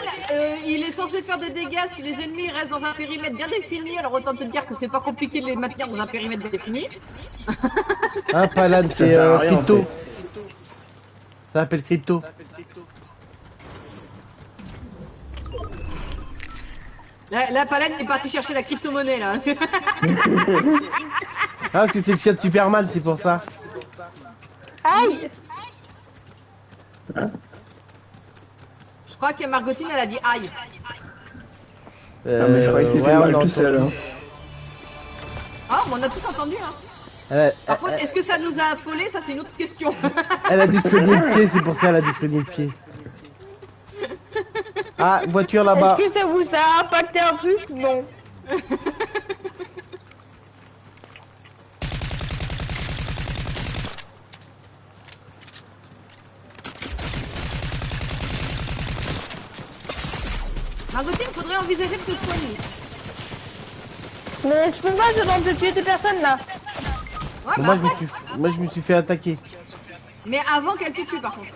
il est censé faire des dégâts si les ennemis restent dans un périmètre bien défini. Alors autant te dire que c'est pas compliqué de les maintenir dans un périmètre bien défini. Hein, Palan, c'est sert à rien, en crypto. fait. Ça appelle crypto. Là, Palan est parti chercher la crypto-monnaie là. Ah, parce que c'est le chien de Superman, c'est pour ça. Aïe. Je crois que Margotine elle a dit aïe. Ah, mais je croyais que c'était ouais, mal on a tout seul. entendu. Ah, mais on a tous entendu hein. Par contre, est-ce que ça nous a affolés? Ça c'est une autre question. Elle a distribué le pied, c'est pour ça qu'elle a distribué le pied. Ah, voiture là-bas. Est-ce que ça vous a impacté un truc? Non. Margotine, faudrait envisager de te soigner. Mais je peux pas, je demande de tuer des personnes là. Ouais, Bon, bah moi, après. je me suis fait attaquer. Mais avant qu'elle te tue par contre.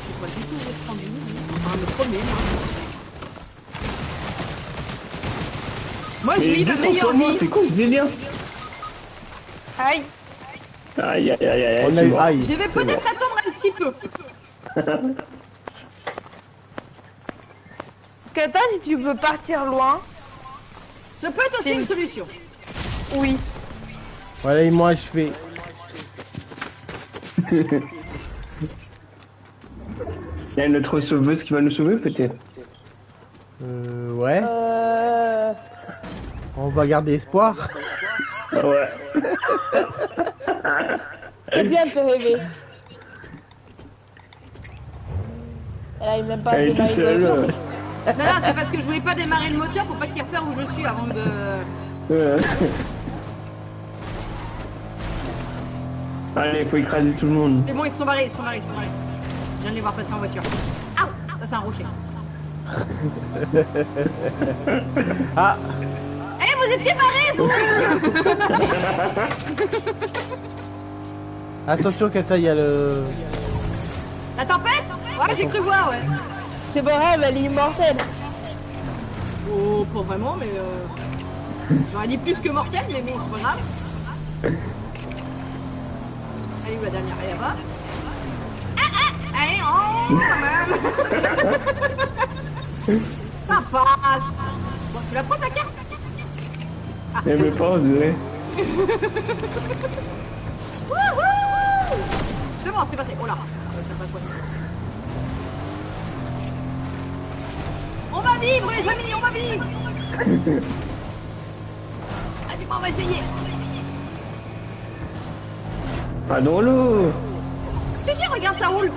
Je sais pas du tout où est rendu. Enfin, le premier, moi. Moi, je Et vis deux ma meilleure contre moi, vie. c'est quoi ce délire? Aïe. Aïe, aïe, aïe, aïe. On a eu aïe. Je vais peut-être attendre un petit peu. Kata, si tu veux partir loin. Ça peut être aussi une solution. Oui. Voilà, ils m'ont achevé. Il y a une autre sauveuse qui va nous sauver peut-être. Ouais. On va garder espoir. Ouais. C'est bien de te rêver. Elle a même pas Elle est démarré toute le seule. moteur. Non, non, c'est parce que je voulais pas démarrer le moteur pour pas qu'il repère où je suis avant de. Ouais. Allez, faut écraser tout le monde. C'est bon, ils se sont barrés, ils se sont barrés, ils se sont barrés. Je viens de les voir passer en voiture. Ah, ça c'est un rocher. Ah, Eh, vous étiez barrés, vous. attention, Kata, il y a le. La tempête? Ouais, j'ai cru voir, ouais. C'est pas grave, elle est immortelle. Oh, pas vraiment, mais j'aurais dit plus que mortel, mais bon, c'est pas grave. Elle est où la dernière? Elle est là-bas. Allez, oh, quand même. Ça passe. Bon, tu la prends ta carte? Ah, Elle me pense, ouais. Wouhou. C'est bon, c'est passé. Oh là. Ça passe, ouais. On va vivre, les amis, on va vivre. Allez, bon, on va essayer. Pas dans l'eau. Tu sais, regarde, ça roule.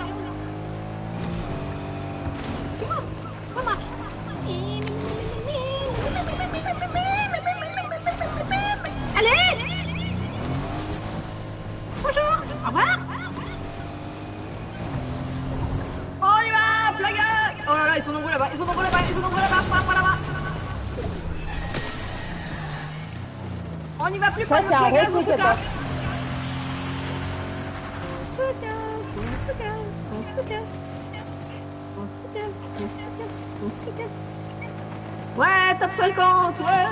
Tu vois, ça marche. Allez. Bonjour. Au revoir. On y va, Plaga. Oh là là, ils sont nombreux là-bas, ils sont nombreux là-bas, ils sont nombreux là-bas, pas là-bas. On y va plus Ça, pas, c'est un Plaga, refus, on se c'est casse. pas. On se casse, on se casse, on se casse. On se casse, on se casse, on se casse. Ouais, top 50, ouais.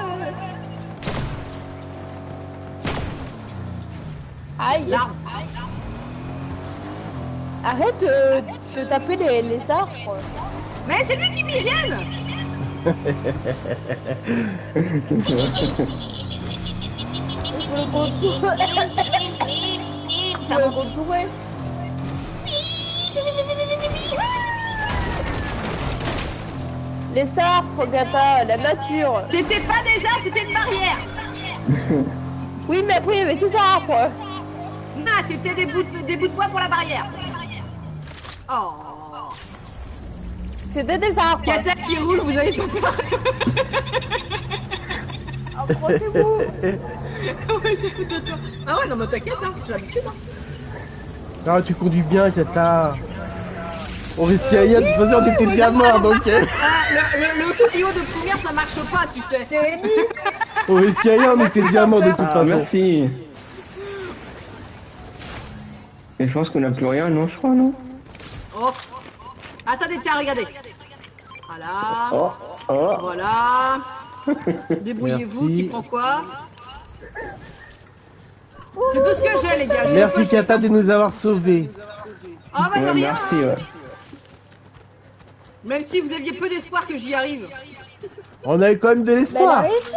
Aïe. L'arme. Arrête de taper les arbres. Mais c'est lui qui m'y gêne. Ça va retrouver. Les arbres, Gata, la nature. C'était pas des arbres, c'était une barrière. Oui, mais après, il y avait des arbres. Ah, c'était des bouts de bois pour la barrière. Oh. C'était des arbres. Kata qui roule, vous avez pas peur. Approchez-vous. Ouais, c'est fou de toi. Ah ouais, non, mais t'inquiète, hein, tu as l'habitude. Hein. Ah, tu conduis bien, Kata. On risquait rien, de toute façon, on était déjà morts, donc. Ah, le tuyau de première, ça marche pas, tu sais. On risquait rien, on était déjà morts de toute Ah, façon. merci. Mais je pense qu'on a plus rien, non, je crois, non? Oh. Attendez, tiens, regardez. Voilà. Oh, oh. Voilà. Débrouillez-vous, Merci. qui prend quoi? C'est tout ce que j'ai, les gars. J'ai Merci pas- Kata de nous avoir sauvés. Ah bah de Ouais, rien. merci, hein. ouais. Même si vous aviez peu d'espoir que j'y arrive. On avait quand même de Mais elle a l'espoir. réussi.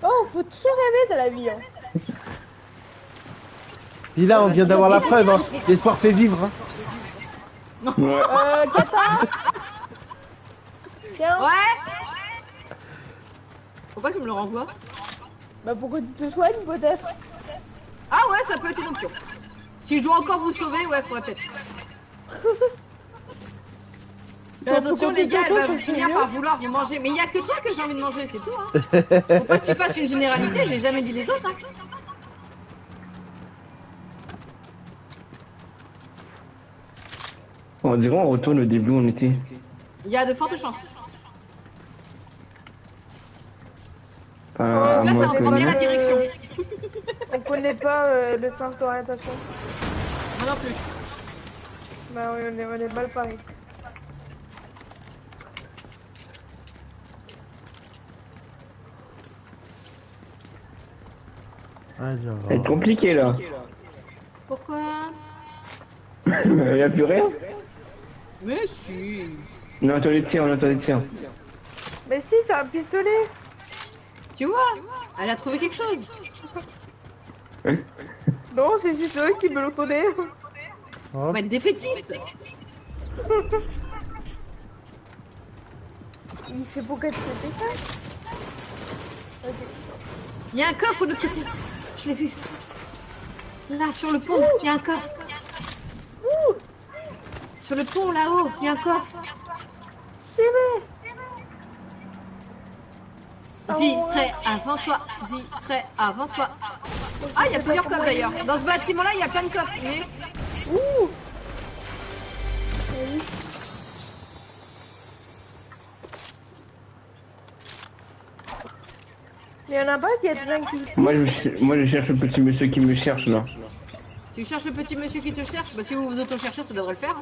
Oh, faut toujours rêver dans la vie. Hein. Et là, on vient d'avoir la preuve. Hein. L'espoir fait vivre. Hein. Ouais. Kata. Tiens. Ouais. Pourquoi tu me le renvoies? Bah pourquoi tu te soignes peut-être? Ah ouais, ça peut être une option. Si je dois encore vous sauver, ouais, faudrait peut-être. Mais attention les gars, elle va finir par vouloir vous manger. Mais il y a que toi que j'ai envie de manger, c'est tout. Hein. Faut pas que tu fasses une généralité, j'ai jamais dit les autres. Hein. On dirait on retourne au début où on était. Il y a de fortes chances. Enfin, à Donc là, ça moins que reprend bien non. la direction. On connaît pas le sens d'orientation. Moi non plus. Bah oui, on est mal pareil. Ouais, je Ça va vois. être compliqué là. Pourquoi? Il y a plus rien? Mais si. On entend les tirs, on entend les tirs. Mais si, c'est un pistolet. Tu vois, elle a trouvé quelque chose. Non, c'est juste eux qui me l'ont donné. On va être défaitiste. Il fait pourquoi tu fais ça? Ok. Il y a un coffre de l'autre côté. Je l'ai vu. Là, sur le pont, il y a un coffre. Sur le pont, là-haut, il y a un coffre. C'est vrai. J'y serai avant toi. J'y serai avant toi. Ah, il y a plusieurs coffres d'ailleurs. Dans ce bâtiment-là, il y a plein de coffres. Mais... Ouh. Il y en a pas qui est tranquille. Moi je cherche le petit monsieur qui me cherche là. Tu cherches le petit monsieur qui te cherche? Bah si vous vous auto-cherchez, ça devrait le faire.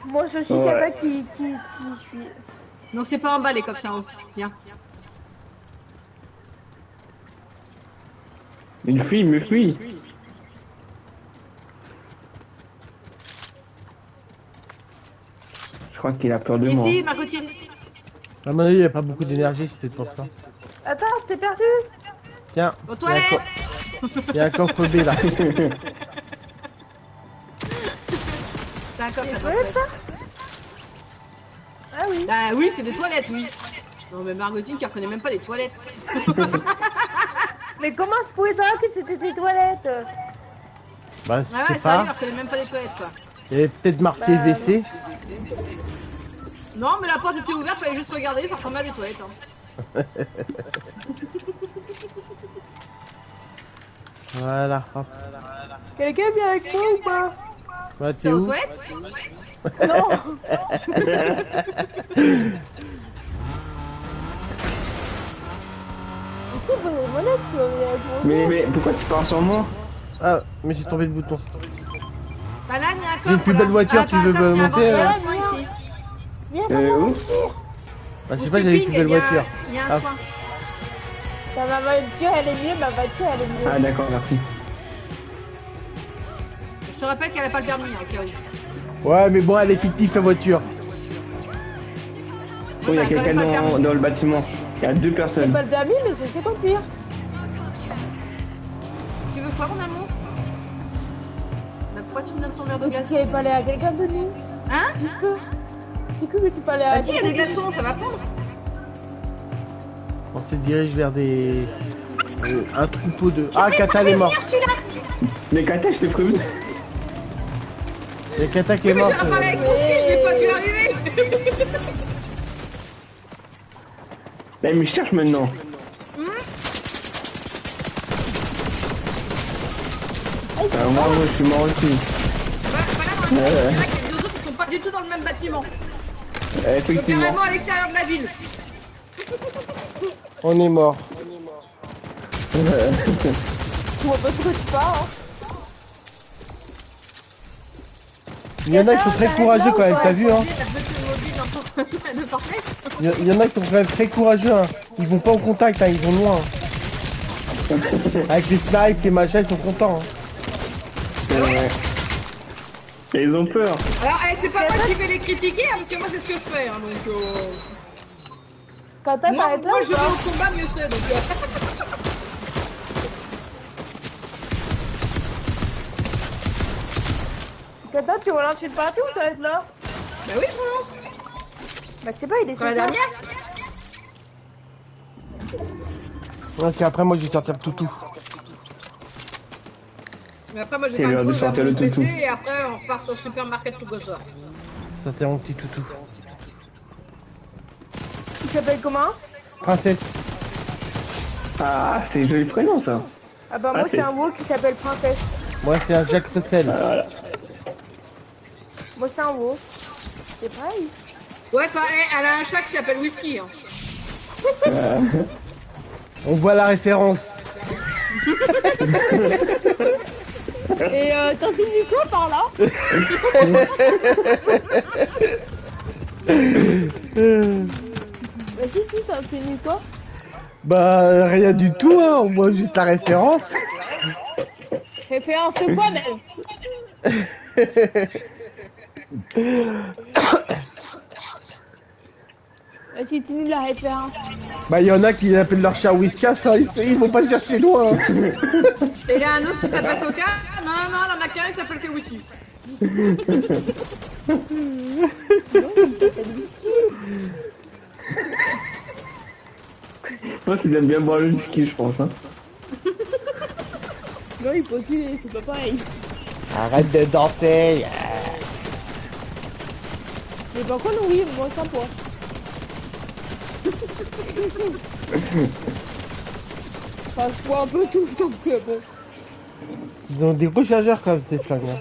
Moi je suis Ouais. Kata qui suis. Donc c'est pas en bas les coffres, c'est en haut. Viens. Une fille me fuit. Je crois qu'il a peur de moi. Ici, Marcotine. À mon avis, il n'y a pas beaucoup d'énergie, c'est peut-être pour ça. Attends, c'était perdu. Tiens, Aux toilettes. il y a un coffre B là. T'as un coffre, t'as pas de Toilette, toilette. ça? Ah oui. Bah oui, c'est des toilettes, oui. Non mais Margotine qui reconnaît même pas les toilettes. Mais comment je pouvais savoir que c'était des toilettes? Bah, Ah je ouais, sais sérieux, pas. elle reconnaît même pas les toilettes quoi. Il y avait peut-être marqué Bah, WC. Non mais la porte était ouverte, fallait juste regarder, ça ressemble à des toilettes. Hein. Voilà. Hop. Quelqu'un vient avec moi ou pas? Bah, C'est t'es aux où? toilettes? Non. C'est pas les monettes qui ont mis avec moi. Mais pourquoi tu pars sur moi? Ah, mais j'ai tombé le bouton. Bah là, il y a un coffre. J'ai une plus là. belle voiture, Ah, tu pas un veux coffre, il y a un monter, ventilateur ici. Viens dans ma Où? voiture. Bah, je sais Au pas, j'avais une tipping, plus belle il y a- voiture. Il y a un Ah. soin. Bah, ma voiture elle est mieux, ma voiture elle est mieux. Ah d'accord, merci. Je te rappelle qu'elle a pas le permis, hein, Chloé. Ouais, mais bon, elle est fictive la voiture. Oh, il y a bah, quelqu'un quand même pas le permis. dans le bâtiment. Il y a deux J'ai personnes. pas le permis, mais je sais conduire. Tu veux quoi, mon amour? Bah, pourquoi tu me donnes ton verre de Tu glaçon? allais parler à quelqu'un de nous. Hein? Du coup, que tu parlais à Bah si, il y a des quelqu'un de glaçons, ça va fondre. On se dirige vers des... un troupeau de... Ah, Kata, elle est morte. Viens celui-là. Mais Kata, je t'ai prévenu. Il y a Kata qui est Mais morte. j'ai parlé avec mon fils, je l'ai pas vu arriver. Là, il me cherche maintenant. Moi, je suis mort aussi. Voilà, moi, il y en a que les deux autres, ils sont pas du tout dans le même bâtiment. Ils sont Effectivement. carrément à l'extérieur de la ville. On est mort. Je vois pas de quoi tu parles. Hein. Il y en a qui sont très courageux quand même, t'as vu hein. De Fortnite. Il y en a qui sont quand même très courageux hein. Ils vont pas au contact, hein, ils vont loin. Avec les snipes, les machins, ils sont contents. Hein. Et ils ont peur. Alors, c'est pas moi qui vais les critiquer, hein, parce que moi c'est ce que je fais. Hein, donc, Kata, moi, t'arrêtes là moi ou je vais pas au combat, mieux c'est. Donc, Kata, tu relances une partie ou t'arrêtes là? Bah oui, je relance. Bah c'est pas, il est Pour la 16h. dernière. Ok, après moi je vais sortir le toutou. Mais après, moi je vais C'est faire l'heure une de pause à sortir mon le PC toutou. et après on repart sur le supermarket tout comme ça. Sortir mon petit toutou. Il s'appelle comment? Princesse. Ah, c'est un joli prénom ça. Ah bah Ah, moi c'est- c'est un veau qui s'appelle Princesse. Moi c'est un Jacques Russell. Voilà. Moi c'est un veau. C'est pareil. Ouais, enfin, elle a un chat qui s'appelle Whisky. Hein. On voit la référence. Et t'insinues quoi par là? Bah si t'insinues quoi? Bah rien du tout hein, on voit juste la référence. Référence de quoi même? Vas-y, dis-nous la référence. Bah y en a qui appellent leur chat Whiskas, hein, ils vont pas chercher loin. Hein. Et il y a un autre qui s'appelle Coca. Non, non, non, il y en a qu'un qui s'appelle que Whisky. Je pense qu'ils aiment bien boire le whisky, je pense. Hein. Non, il faut tuer, c'est pas pareil. Arrête de danser. Mais par contre, oui, moi sans poids. Enfin, je bois un peu tout, donc bon. Ils ont des gros chargeurs quand même ces flingues là.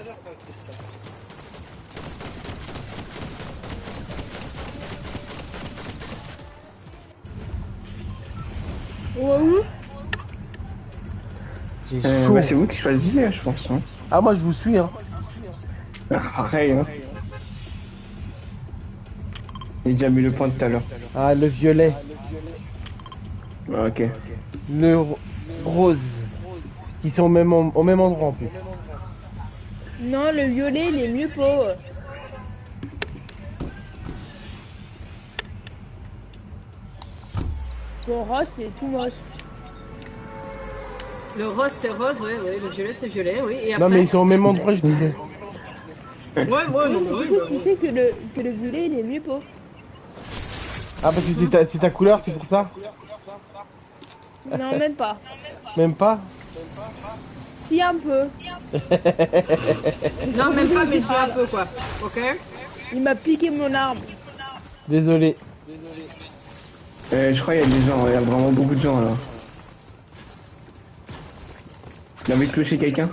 Ouais, où? J'ai chaud. Bah, c'est vous qui choisissez, je pense. Hein. Ah moi je vous suis hein. Ah, pareil. Hein. J'ai déjà mis le point tout à l'heure. Ah le violet. Ah, ok. Le rose. Qui sont au même endroit en plus. Non, le violet, il est mieux pas. Ton rose, c'est tout moche. Le rose, c'est rose, ouais, ouais. Le violet, c'est violet, oui. Et après. Non mais ils sont au même endroit je disais. Ouais, ouais, Oui, non, mais ouais, du coup, bah, tu sais que le violet, il est mieux pas. Ah parce que c'est ta couleur c'est pour ça. Non, même pas. Même pas. Si, un peu. Non, même pas, mais je un peu, quoi. Ok. Il m'a piqué mon arme. Désolé. Je crois qu'il y a des gens, il y a vraiment beaucoup de gens là. Il a envie de clocher quelqu'un.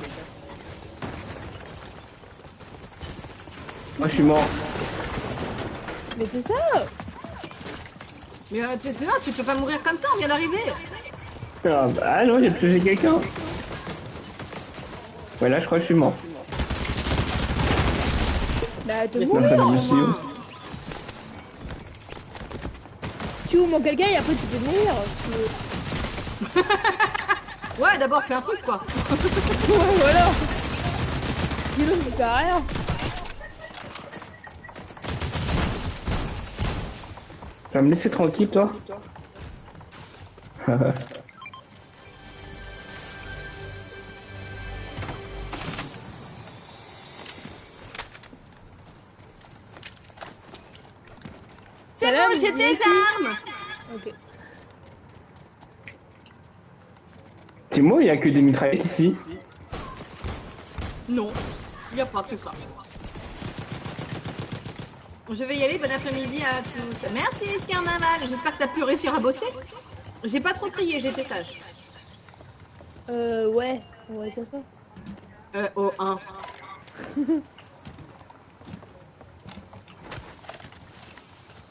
Moi je suis mort. Mais c'est ça. Mais non, tu peux pas mourir comme ça, on vient d'arriver. Ah non, j'ai cloché quelqu'un. Ouais là je crois que je suis mort. Bah, te Mais mourir. c'est pas au difficile. moins. Tu ouvres mon quelqu'un et après tu peux mourir. Ouais, d'abord, fais un truc, quoi. Ouais, voilà. Sinon, ça sert à rien. Tu vas me laisser tranquille toi. C'est Salam, bon, j'ai il est tes ici. armes. Ok. Timo, il y a que des mitraillettes ici. Non, il y a pas que ça. Je vais y aller, bon après-midi à tous. Merci, Scarnaval. J'espère que t'as pu réussir à bosser. J'ai pas trop crié, j'étais sage. Ouais. Ouais, c'est ça. Oh, 1.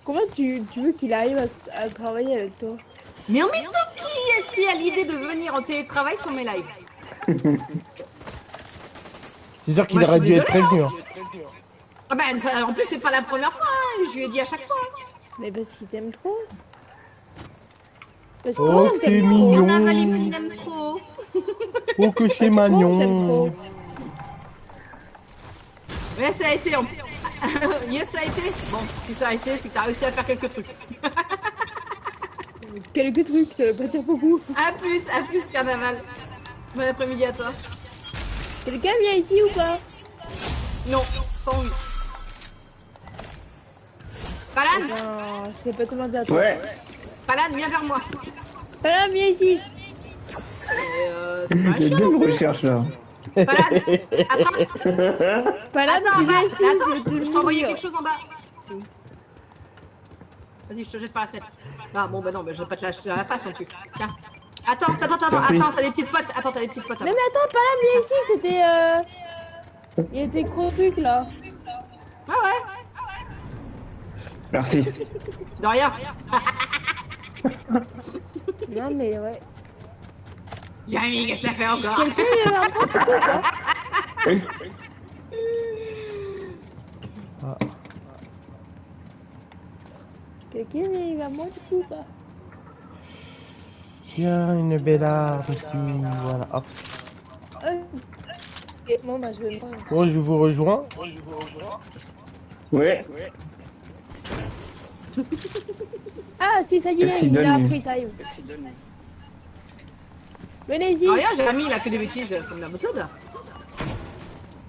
Comment tu veux qu'il arrive à travailler avec toi? Mais en même temps, qui est-ce qui a l'idée de venir en télétravail sur mes lives? C'est sûr qu'il Moi, je aurait suis dû être désolée, prévenu. Hein. Ah ben, en plus, c'est pas la première fois, hein. Je lui ai dit à chaque fois. Mais parce qu'il t'aime trop. Parce Oh, qu'on c'est t'aime trop. mignon. On a Valim qui l'aime trop. Oh, que c'est Parce qu'on t'aime trop. mignon. Mais ça a été en plus. Yes, ça a été. Bon, si ça a été, c'est que t'as réussi à faire quelques trucs. Quelques trucs, ça veut pas dire beaucoup. À plus, carnaval. Bon après-midi à toi. Quelqu'un vient ici ou pas? Non, pas envie. Palan, Non, c'est pas demandé à toi. Ouais. Palan, viens vers moi. Palan, viens ici. C'est pas J'ai chiant. deux recherches là. Palan, attends, Palan, attends, tu en bas. viens ici, Attends, je vais te je t'ai envoyé mourir. quelque chose en bas. Vas-y, je te jette par la fenêtre. Ah bon, bah non, bah, je vais pas te lâcher à la face non plus. Tiens. Attends, Merci. t'as des petites potes. Attends, t'as des petites potes. Mais attends, Palan, viens ici, c'était il était gros truc là. Ouais, ouais. Merci. De rien. Non mais ouais. Jérémy, qu'est-ce que ça fait encore? Quelqu'un vient vers moi, plutôt, quoi. Oui. Quelqu'un vient vers moi, du coup, ou pas? Tiens, une belle arme ici. Voilà, hop. Ok, bon bah je vais me prendre. Bon, je vous rejoins. Ouais. Ah si, ça y est, Qu'est-ce qu'il il a donne, lui appris, ça y est. Venez ici. Oh, regarde, Jérémy, il a fait des bêtises comme d'habitude.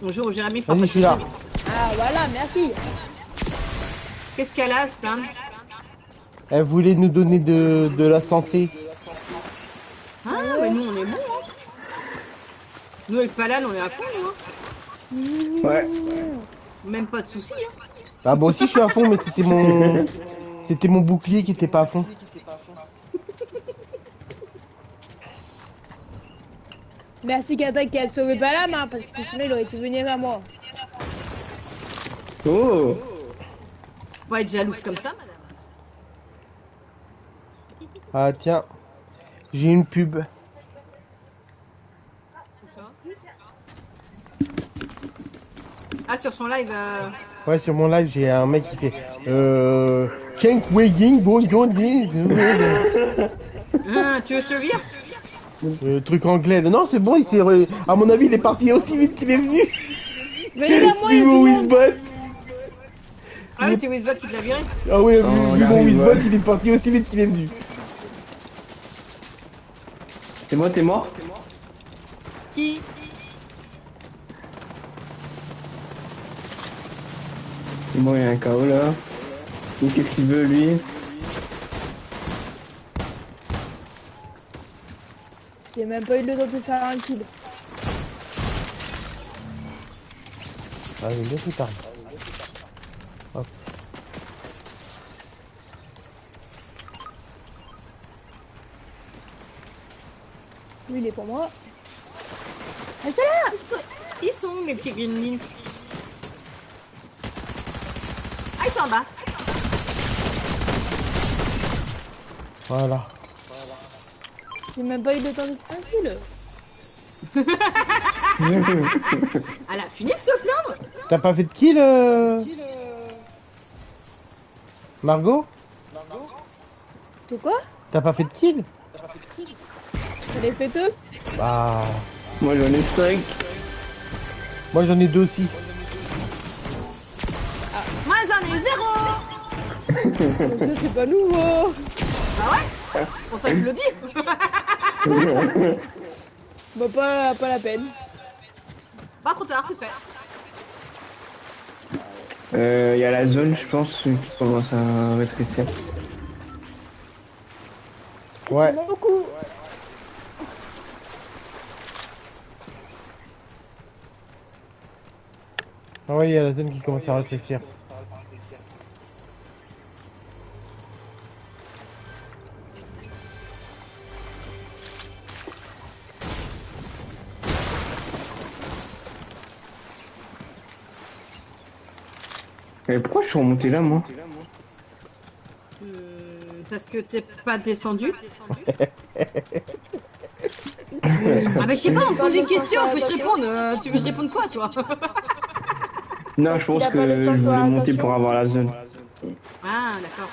Bonjour, Jérémy. Vas-y, je suis là. Ah voilà, merci. Qu'est-ce qu'elle a, ce plan? Elle voulait nous donner de la santé. Ah, mais nous, on est bons, hein. Nous, avec Palan, on est à fond, nous, hein. Ouais. Même pas de soucis, hein. Ah, bon, aussi, je suis à fond, mais c'était mon bouclier qui était pas à fond. Merci Kata qui a sauvé Palam, hein, parce que sinon il aurait été venu vers moi. Oh. Faut pas être jalouse comme ça, madame. Ah, tiens. J'ai une pub. Ah, sur son live, Ouais, sur mon live, j'ai un mec qui fait Cenk Wegging, bonjour, tu veux que je te le vire? truc anglais. Non, c'est bon, il s'est. À mon avis, il est parti aussi vite qu'il est venu. Venez vers moi, il y a Vu du mon monde. Wizbot. Ah oui, c'est Wizbot qui te l'a viré. Ah ouais, Oh, vu on mon arrive, Wizbot, ouais. il est parti aussi vite qu'il est venu. C'est moi, t'es mort? Qui? C'est bon, il y a un KO là. Et qu'est-ce qu'il veut lui? J'ai même pas eu le temps de faire un kill. Ah, il est bien plus tard. Hop. Lui il est pour moi. Ah c'est là. Ils sont, mes petits gremlins. Ah, ils sont en bas. Voilà. J'ai même pas eu le temps de faire un kill. Elle a fini de se plaindre. T'as pas fait de kill, Margot? De quoi? T'as pas fait de kill? J'en ai fait deux. Bah. Moi j'en ai 5. Moi j'en ai deux aussi. Moi, j'en ai 0. Ça c'est pas nouveau. Bah ouais. C'est pour ça que je le dis. Bah pas la peine. Pas trop tard, c'est fait. Il y a la zone, je pense, qui commence à rétrécir. Ouais. C'est beaucoup. Ah ouais, il y a la zone qui commence à rétrécir. Et pourquoi je suis remonté là, moi? Parce que t'es pas descendu. Ah bah je sais pas, on me pose une question, faut que je réponde. Tu veux que je réponde quoi, toi? Non, je pense Il a que pas je les sens voulais de monter rotation. pour avoir la zone. Ah, d'accord.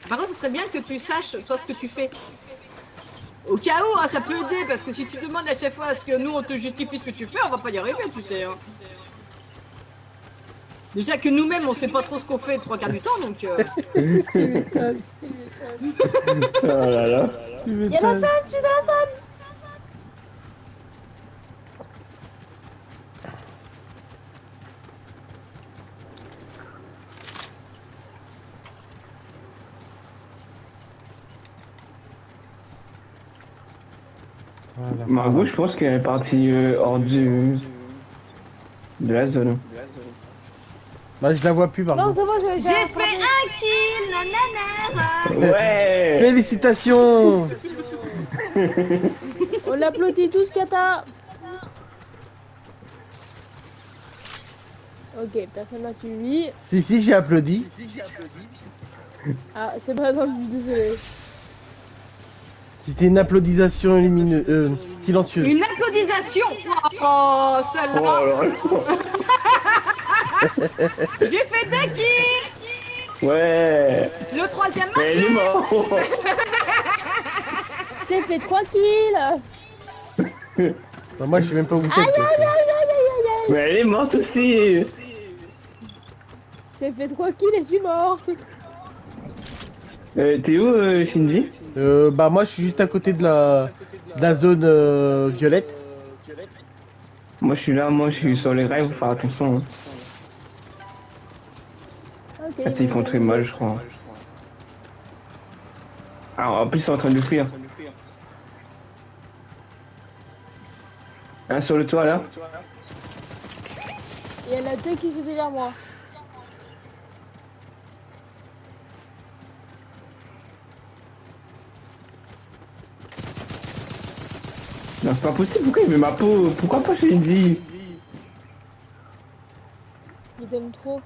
Par contre, ce serait bien que tu saches, toi, ce que tu fais. Au cas où, hein, ça peut aider, parce que si tu demandes à chaque fois à ce que nous, on te justifie ce que tu fais, on va pas y arriver, tu sais. Hein. Déjà que nous-mêmes, on sait pas trop ce qu'on fait trois quarts du temps, donc... Oh là là. Tu Il y a la m'étonnes. salle, je suis dans la salle. Voilà. Margot, je pense qu'elle est partie hors de la zone. Bah, je la vois plus, par Non, contre. c'est bon, J'ai fait un kill, nanana. Ouais. Félicitations. On l'applaudit tous, Kata. Ok, personne m'a suivi. Si, j'ai applaudi. Ah, c'est pas dans le but, désolé. C'était une applaudissation lumineuse, silencieuse. Une applaudissation. Oh, Oh celle-là. là là. J'ai fait 2 kills. Ouais. Le troisième Mais il est mort. C'est fait 3 kills. Bah, moi, je sais même pas où vous Aïe, êtes. aïe, aïe, aïe, aïe, aïe. Mais elle est morte aussi. C'est fait 3 kills et je suis morte. T'es où, Shinji? Bah, moi, je suis juste à côté de la zone violette. Moi, je suis là, moi, je suis sur les rails, faut faire attention. Hein. Ok. Ah, ils font très mal, je crois. Ah, en plus, ils sont en train de fuir. Un sur le toit, là. Il y en a 2 qui sont derrière moi. Non, c'est pas possible, pourquoi il met ma peau? Pourquoi pas Shinji? Ils t'aiment trop.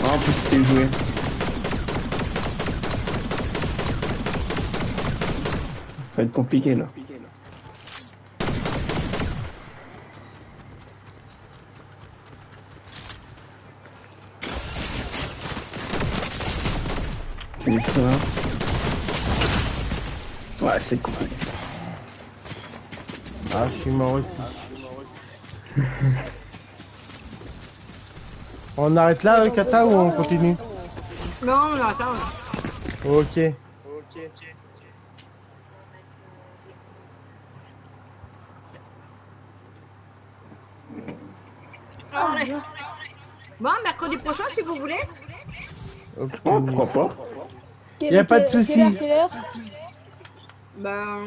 Ah, en plus, c'est joué. Ça va être compliqué, là. C'est ça. Ouais, c'est cool. Ah, je suis mort aussi. On arrête là, Kata, ou on continue? Non, non, attends. Ok. Allez. Bon, mercredi prochain, si vous voulez. Ok. Oh, pourquoi pas? Y a pas de souci. Quelle heure? Ben...